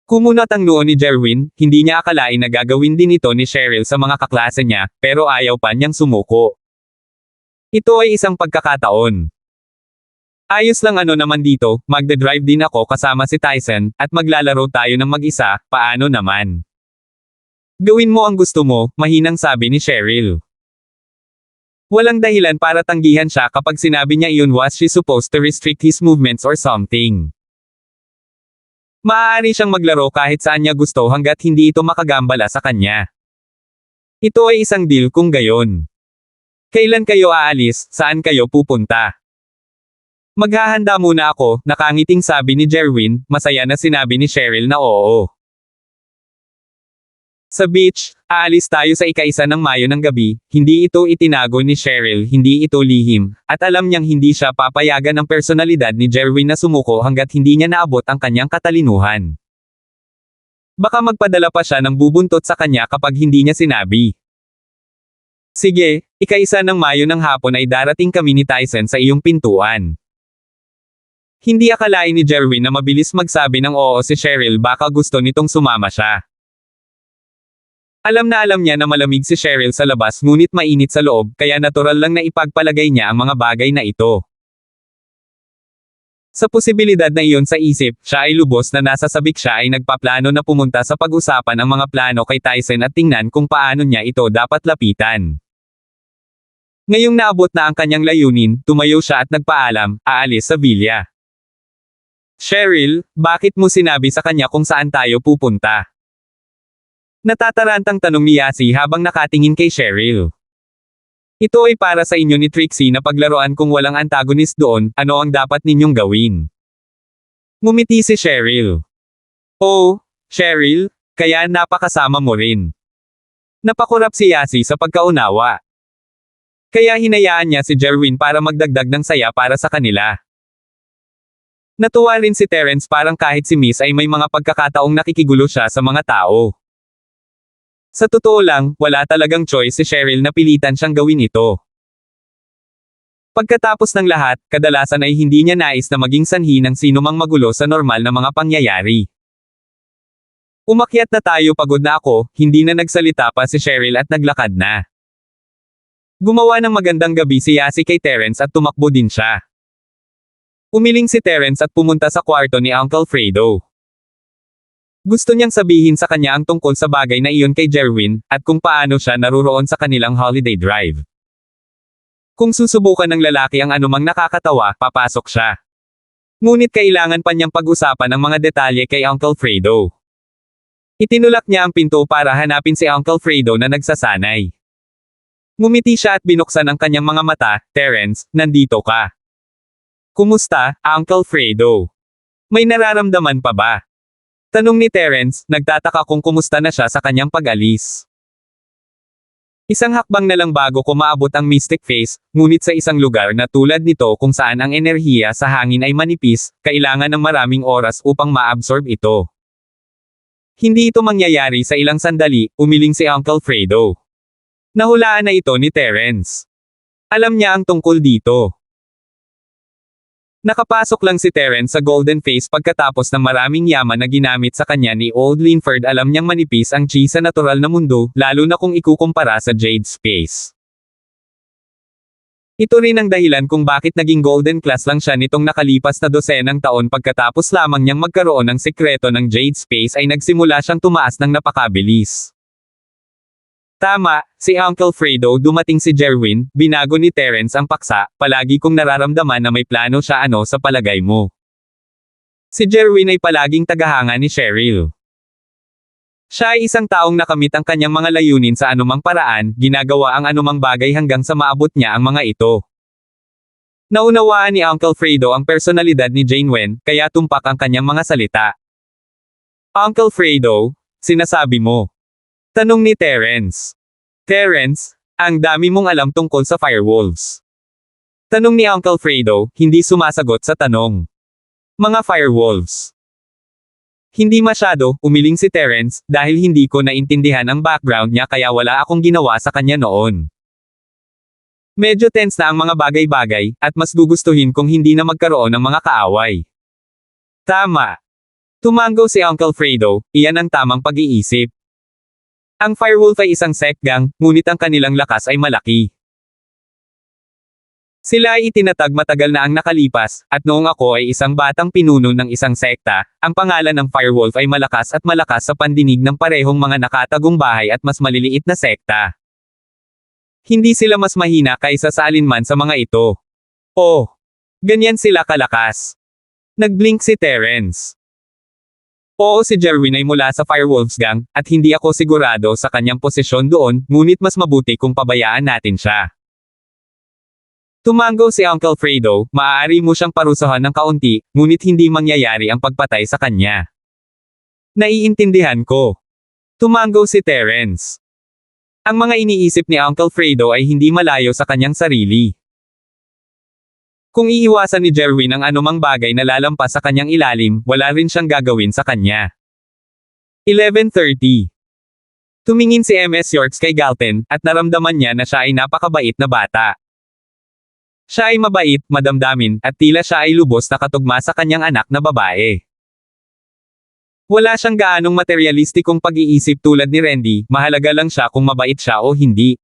Speaker 1: Kumunat ang noo ni Jerwin, hindi niya akalain na gagawin din ito ni Cheryl sa mga kaklase niya, pero ayaw pa niyang sumuko. Ito ay isang pagkakataon. Ayos lang, ano naman dito, magde-drive din ako kasama si Tyson, at maglalaro tayo ng mag-isa, paano naman? Gawin mo ang gusto mo, mahinang sabi ni Cheryl. Walang dahilan para tanggihan siya kapag sinabi niya iyon. Was she supposed to restrict his movements or something? Maaari siyang maglaro kahit saan niya gusto hanggat hindi ito makagambala sa kanya. Ito ay isang deal kung gayon. Kailan kayo aalis, saan kayo pupunta? Maghahanda muna ako, nakangiting sabi ni Jerwin, masaya na sinabi ni Cheryl na oo. Sa beach, aalis tayo sa ika-1 ng Mayo ng gabi, hindi ito itinago ni Cheryl, hindi ito lihim, at alam niyang hindi siya papayagan ng personalidad ni Jerwin na sumuko hanggat hindi niya naabot ang kanyang katalinuhan. Baka magpadala pa siya ng bubuntot sa kanya kapag hindi niya sinabi. Sige, ika-1 ng Mayo ng hapon ay darating kami ni Tyson sa iyong pintuan. Hindi akalain ni Jerwin na mabilis magsabi ng oo si Cheryl, baka gusto nitong sumama siya. Alam niya na malamig si Cheryl sa labas ngunit mainit sa loob, kaya natural lang na ipagpalagay niya ang mga bagay na ito. Sa posibilidad na iyon sa isip, siya ay lubos na nasa sabik. Siya ay nagpaplano na pumunta sa pag-usapan ang mga plano kay Tyson at tingnan kung paano niya ito dapat lapitan. Ngayong naabot na ang kanyang layunin, tumayo siya at nagpaalam, aalis sa villa. Cheryl, bakit mo sinabi sa kanya kung saan tayo pupunta? Natatarantang tanong ni Yasi habang nakatingin kay Cheryl. Ito ay para sa inyo ni Trixie na paglaruan. Kung walang antagonist doon, ano ang dapat ninyong gawin? Ngumiti si Cheryl. Oh, Cheryl, kaya napakasama mo rin. Napakurap si Yasi sa pagkaunawa. Kaya hinayaan niya si Jerwin para magdagdag ng saya para sa kanila. Natuwa rin si Terence, parang kahit si Miss ay may mga pagkakataong nakikigulo siya sa mga tao. Sa totoo lang, wala talagang choice si Cheryl na pilitan siyang gawin ito. Pagkatapos ng lahat, kadalasan ay hindi niya nais na maging sanhi ng sinumang magulo sa normal na mga pangyayari. Umakyat na tayo, pagod na ako, hindi na nagsalita pa si Cheryl at naglakad na. Gumawa ng magandang gabi si Yasi kay Terence at tumakbo din siya. Umiling si Terence at pumunta sa kwarto ni Uncle Fredo. Gusto niyang sabihin sa kanya ang tungkol sa bagay na iyon kay Jerwin, at kung paano siya naruroon sa kanilang holiday drive. Kung susubukan ng lalaki ang anumang nakakatawa, papasok siya. Ngunit kailangan pa niyang pag-usapan ang mga detalye kay Uncle Fredo. Itinulak niya ang pinto para hanapin si Uncle Fredo na nagsasanay. Ngumiti siya at binuksan ang kanyang mga mata. Terence, nandito ka. Kumusta, Uncle Fredo? May nararamdaman pa ba? Tanong ni Terence, nagtataka kung kumusta na siya sa kanyang pag-alis. Isang hakbang na lang bago ko maabot ang Mystic Face, ngunit sa isang lugar na tulad nito kung saan ang enerhiya sa hangin ay manipis, kailangan ng maraming oras upang ma-absorb ito. Hindi ito mangyayari sa ilang sandali, umiling si Uncle Fredo. Nahulaan na ito ni Terence. Alam niya ang tungkol dito. Nakapasok lang si Terence sa Golden Face pagkatapos ng maraming yaman na ginamit sa kanya ni Old Linford. Alam niyang manipis ang chi sa natural na mundo, lalo na kung ikukumpara sa Jade Space. Ito rin ang dahilan kung bakit naging Golden Class lang siya nitong nakalipas na dosenang taon. Pagkatapos lamang niyang magkaroon ng sekreto ng Jade Space ay nagsimula siyang tumaas ng napakabilis. Tama, si Uncle Fredo. Dumating si Jerwin, binago ni Terence ang paksa, palagi kong nararamdaman na may plano siya. Ano sa palagay mo? Si Jerwin ay palaging tagahanga ni Cheryl. Siya ay isang taong nakamit ang kanyang mga layunin sa anumang paraan, ginagawa ang anumang bagay hanggang sa maabot niya ang mga ito. Naunawaan ni Uncle Fredo ang personalidad ni Jane Wen, kaya tumpak ang kanyang mga salita. Uncle Fredo, sinasabi mo? Tanong ni Terence. Terence, ang dami mong alam tungkol sa firewolves. Tanong ni Uncle Fredo, hindi sumasagot sa tanong. Mga firewolves. Hindi masyado, umiling si Terence, dahil hindi ko naintindihan ang background niya kaya wala akong ginawa sa kanya noon. Medyo tense na ang mga bagay-bagay, at mas gugustuhin kung hindi na magkaroon ng mga kaaway. Tama. Tumango si Uncle Fredo, iyan ang tamang pag-iisip. Ang Firewolf ay isang sect gang, ngunit ang kanilang lakas ay malaki. Sila ay itinatag matagal na ang nakalipas, at noong ako ay isang batang pinuno ng isang sekta, ang pangalan ng Firewolf ay malakas sa pandinig ng parehong mga nakatagong bahay at mas maliliit na sekta. Hindi sila mas mahina kaysa sa alinman sa mga ito. Oh, ganyan sila kalakas. Nagblink si Terence. Oo, si Jerwin ay mula sa Firewolves gang, at hindi ako sigurado sa kanyang posisyon doon, ngunit mas mabuti kung pabayaan natin siya. Tumango si Uncle Fredo, maaari mo siyang parusahan ng kaunti, ngunit hindi mangyayari ang pagpatay sa kanya. Naiintindihan ko. Tumango si Terence. Ang mga iniisip ni Uncle Fredo ay hindi malayo sa kanyang sarili. Kung iiwasan ni Jerwin ang anumang bagay na lalampas sa kanyang ilalim, wala rin siyang gagawin sa kanya. 11:30. Tumingin si MS Yorks kay Galton, at naramdaman niya na siya ay napakabait na bata. Siya ay mabait, madamdamin, at tila siya ay lubos na katugma sa kanyang anak na babae. Wala siyang gaanong materialistikong pag-iisip tulad ni Randy, mahalaga lang siya kung mabait siya o hindi.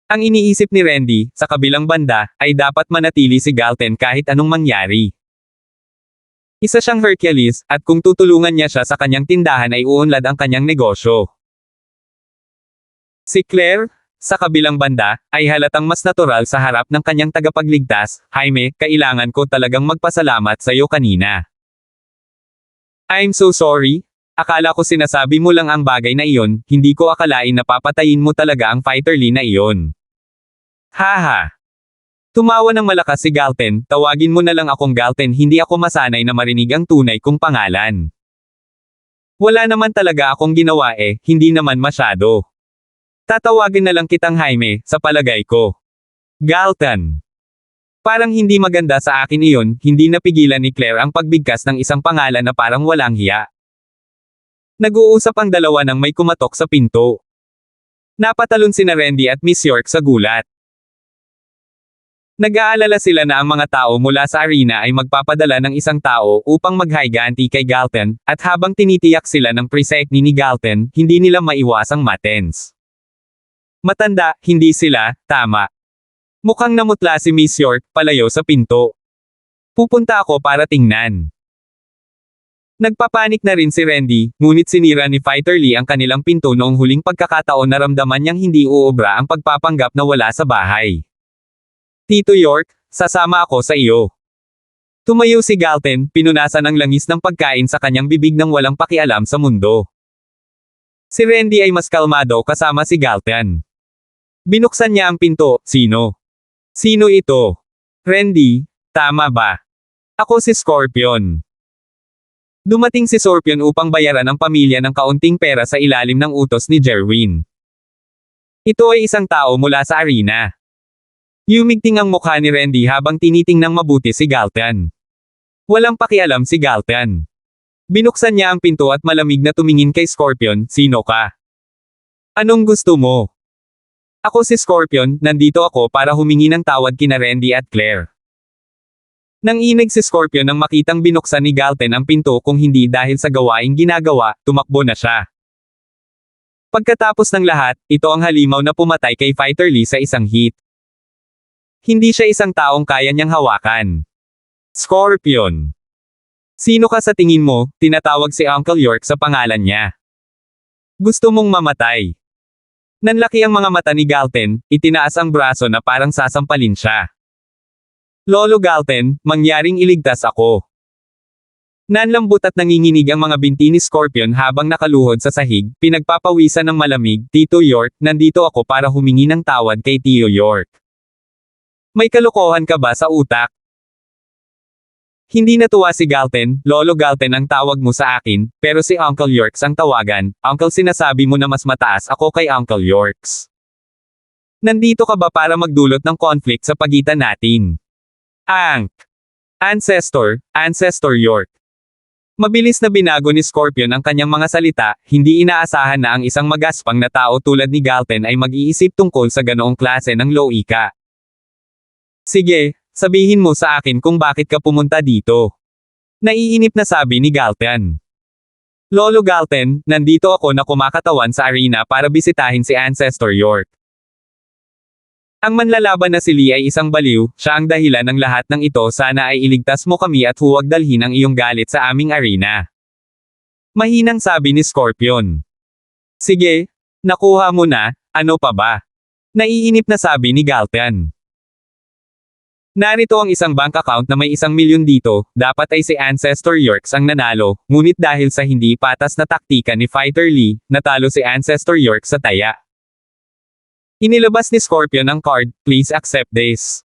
Speaker 1: Ang iniisip ni Randy, sa kabilang banda, ay dapat manatili si Galton kahit anong mangyari. Isa siyang Hercules, at kung tutulungan niya siya sa kanyang tindahan ay uunlad ang kanyang negosyo. Si Claire, sa kabilang banda, ay halatang mas natural sa harap ng kanyang tagapagligtas. Jaime, kailangan ko talagang magpasalamat sa iyo kanina. I'm so sorry. Akala ko sinasabi mo lang ang bagay na iyon, hindi ko akalain na papatayin mo talaga ang fighterly na iyon. Haha. Tumawa ng malakas si Galton, tawagin mo na lang akong Galton, hindi ako masanay na marinig ang tunay kong pangalan. Wala naman talaga akong ginawa hindi naman masyado. Tatawagin na lang kitang Jaime, sa palagay ko. Galton. Parang hindi maganda sa akin iyon, hindi napigilan ni Claire ang pagbigkas ng isang pangalan na parang walang hiya. Nag-uusap ang dalawa nang may kumatok sa pinto. Napatalon sina Randy at Miss York sa gulat. Nag-aalala sila na ang mga tao mula sa arena ay magpapadala ng isang tao upang maghiganti kay Galton, at habang tinitiyak sila ng presecni ni Galton, hindi nila maiwasang matens. Matanda, hindi sila, tama. Mukhang namutla si Miss York, palayo sa pinto. Pupunta ako para tingnan. Nagpapanik na rin si Randy, ngunit sinira ni Fighter Lee ang kanilang pinto noong huling pagkakataon na ramdaman niyang hindi uubra ang pagpapanggap na wala sa bahay. Tito York, sasama ako sa iyo. Tumayo si Galton, pinunasan ang langis ng pagkain sa kanyang bibig nang walang pakialam sa mundo. Si Randy ay mas kalmado kasama si Galton. Binuksan niya ang pinto, sino? Sino ito? Randy, tama ba? Ako si Scorpion. Dumating si Scorpion upang bayaran ang pamilya ng kaunting pera sa ilalim ng utos ni Jerwin. Ito ay isang tao mula sa arena. Yumigting ang mukha ni Randy habang tinitingnang mabuti si Galton. Walang pakialam si Galton. Binuksan niya ang pinto at malamig na tumingin kay Scorpion, sino ka? Anong gusto mo? Ako si Scorpion, nandito ako para humingi ng tawad kina Randy at Claire. Nanginig si Scorpion nang makitang binuksan ni Galton ang pinto kung hindi dahil sa gawaing ginagawa, tumakbo na siya. Pagkatapos ng lahat, ito ang halimaw na pumatay kay Fighter Lee sa isang hit. Hindi siya isang taong kaya niyang hawakan. Scorpion. Sino ka sa tingin mo? Tinatawag si Uncle York sa pangalan niya. Gusto mong mamatay. Nanlaki ang mga mata ni Galton, itinaas ang braso na parang sasampalin siya. Lolo Galton, mangyaring iligtas ako. Nanlambot at nanginginig ang mga binti ni Scorpion habang nakaluhod sa sahig, pinagpapawisan ng malamig, Tito York, nandito ako para humingi ng tawad kay Tio York. May kalokohan ka ba sa utak? Hindi natuwa si Galton, Lolo Galton ang tawag mo sa akin, pero si Uncle Yorks ang tawagan, Uncle sinasabi mo na mas mataas ako kay Uncle Yorks. Nandito ka ba para magdulot ng conflict sa pagitan natin? Ancestor York. Mabilis na binago ni Scorpion ang kanyang mga salita, hindi inaasahan na ang isang magaspang na tao tulad ni Galton ay mag-iisip tungkol sa ganoong klase ng loika. Sige, sabihin mo sa akin kung bakit ka pumunta dito. Naiinip na sabi ni Galton. Lolo Galton, nandito ako na kumakatawan sa arena para bisitahin si Ancestor York. Ang manlalaban na si Lee ay isang baliw, siya ang dahilan ng lahat ng ito, sana ay iligtas mo kami at huwag dalhin ang iyong galit sa aming arena. Mahinang sabi ni Scorpion. Sige, nakuha mo na, ano pa ba? Naiinip na sabi ni Galton. Narito ang isang bank account na may 1 milyon dito, dapat ay si Ancestor Yorks ang nanalo, ngunit dahil sa hindi patas na taktika ni Fighter Lee, natalo si Ancestor Yorks sa taya. Inilabas ni Scorpion ang card, please accept this.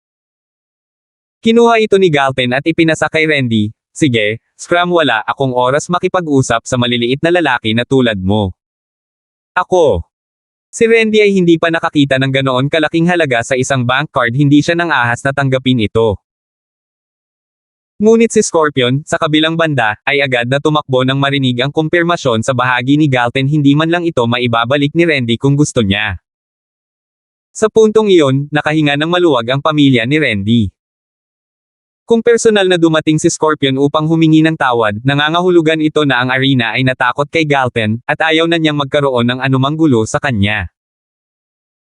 Speaker 1: Kinuha ito ni Galton at ipinasa kay Randy, sige, scram wala akong oras makipag-usap sa maliliit na lalaki na tulad mo. Ako. Si Randy ay hindi pa nakakita ng ganoon kalaking halaga sa isang bank card, hindi siya nang ahas na tanggapin ito. Ngunit si Scorpion, sa kabilang banda, ay agad na tumakbo nang marinig ang kumpirmasyon sa bahagi ni Galton, hindi man lang ito maibabalik ni Randy kung gusto niya. Sa puntong iyon, nakahinga ng maluwag ang pamilya ni Randy. Kung personal na dumating si Scorpion upang humingi ng tawad, nangangahulugan ito na ang arena ay natakot kay Galton, at ayaw na niyang magkaroon ng anumang gulo sa kanya.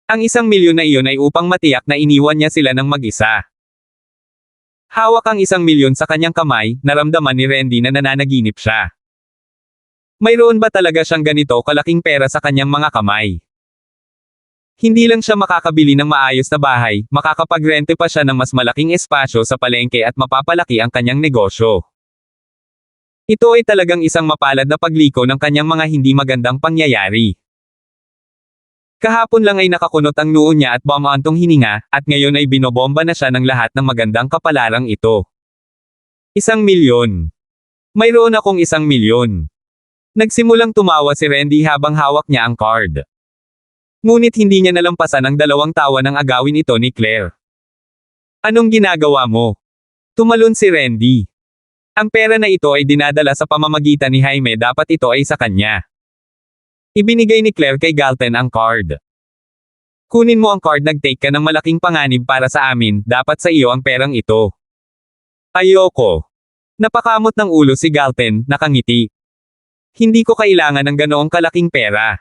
Speaker 1: Ang 1 milyon na iyon ay upang matiyak na iniwan niya sila ng mag-isa. Hawak ang 1 milyon sa kanyang kamay, naramdaman ni Randy na nananaginip siya. Mayroon ba talaga siyang ganito kalaking pera sa kanyang mga kamay? Hindi lang siya makakabili ng maayos na bahay, makakapagrente pa siya ng mas malaking espasyo sa palengke at mapapalaki ang kanyang negosyo. Ito ay talagang isang mapalad na pagliko ng kanyang mga hindi magandang pangyayari. Kahapon lang ay nakakunot ang noo niya at bumaantong hininga, at ngayon ay binobomba na siya ng lahat ng magandang kapalarang ito. 1 milyon. Mayroon akong 1 milyon. Nagsimulang tumawa si Randy habang hawak niya ang card. Ngunit hindi niya nalampasan ang 2 tawa ng agawin ito ni Claire. Anong ginagawa mo? Tumalon si Randy. Ang pera na ito ay dinadala sa pamamagitan ni Jaime, dapat ito ay sa kanya. Ibinigay ni Claire kay Galton ang card. Kunin mo ang card, nag-take ka ng malaking panganib para sa amin, dapat sa iyo ang perang ito. Ayoko. Napakamot ng ulo si Galten, nakangiti. Hindi ko kailangan ng ganoong kalaking pera.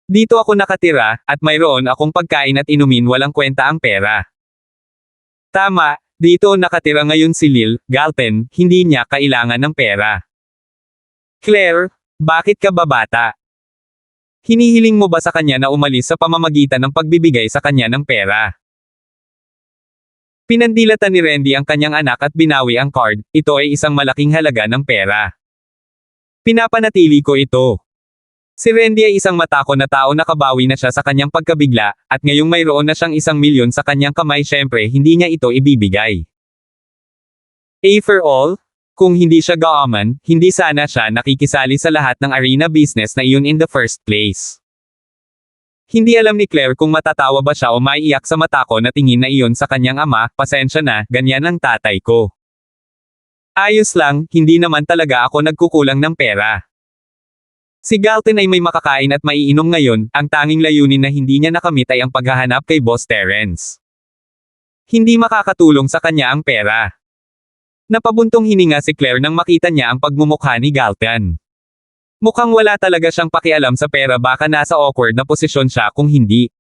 Speaker 1: Dito ako nakatira, at mayroon akong pagkain at inumin, walang kwenta ang pera. Tama, dito nakatira ngayon si Lil, Galten, hindi niya kailangan ng pera. Claire, bakit ka ba bata? Hinihiling mo ba sa kanya na umalis sa pamamagitan ng pagbibigay sa kanya ng pera? Pinandilatan ni Randy ang kanyang anak at binawi ang card, ito ay isang malaking halaga ng pera. Pinapanatili ko ito. Si Randy ay isang matako na tao, nakabawi na siya sa kanyang pagkabigla, at ngayong mayroon na siyang 1,000,000 sa kanyang kamay, syempre hindi niya ito ibibigay. A for all? Kung hindi siya gaaman, hindi sana siya nakikisali sa lahat ng arena business na iyon in the first place. Hindi alam ni Claire kung matatawa ba siya o maiiyak sa matako na tingin na iyon sa kanyang ama, pasensya na, ganyan ang tatay ko. Ayos lang, hindi naman talaga ako nagkukulang ng pera. Si Galten ay may makakain at maiinom ngayon, ang tanging layunin na hindi niya nakamit ay ang paghahanap kay Boss Terence. Hindi makakatulong sa kanya ang pera. Napabuntong hininga si Claire nang makita niya ang pagmumukha ni Galten. Mukhang wala talaga siyang pakialam sa pera, baka nasa awkward na posisyon siya kung hindi.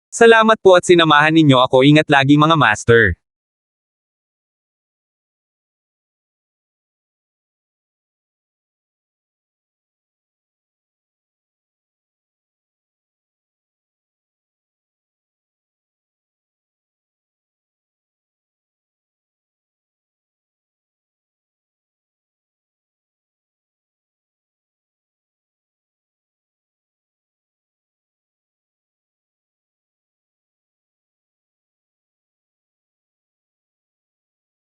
Speaker 1: Salamat po at sinamahan ninyo ako, ingat lagi mga master.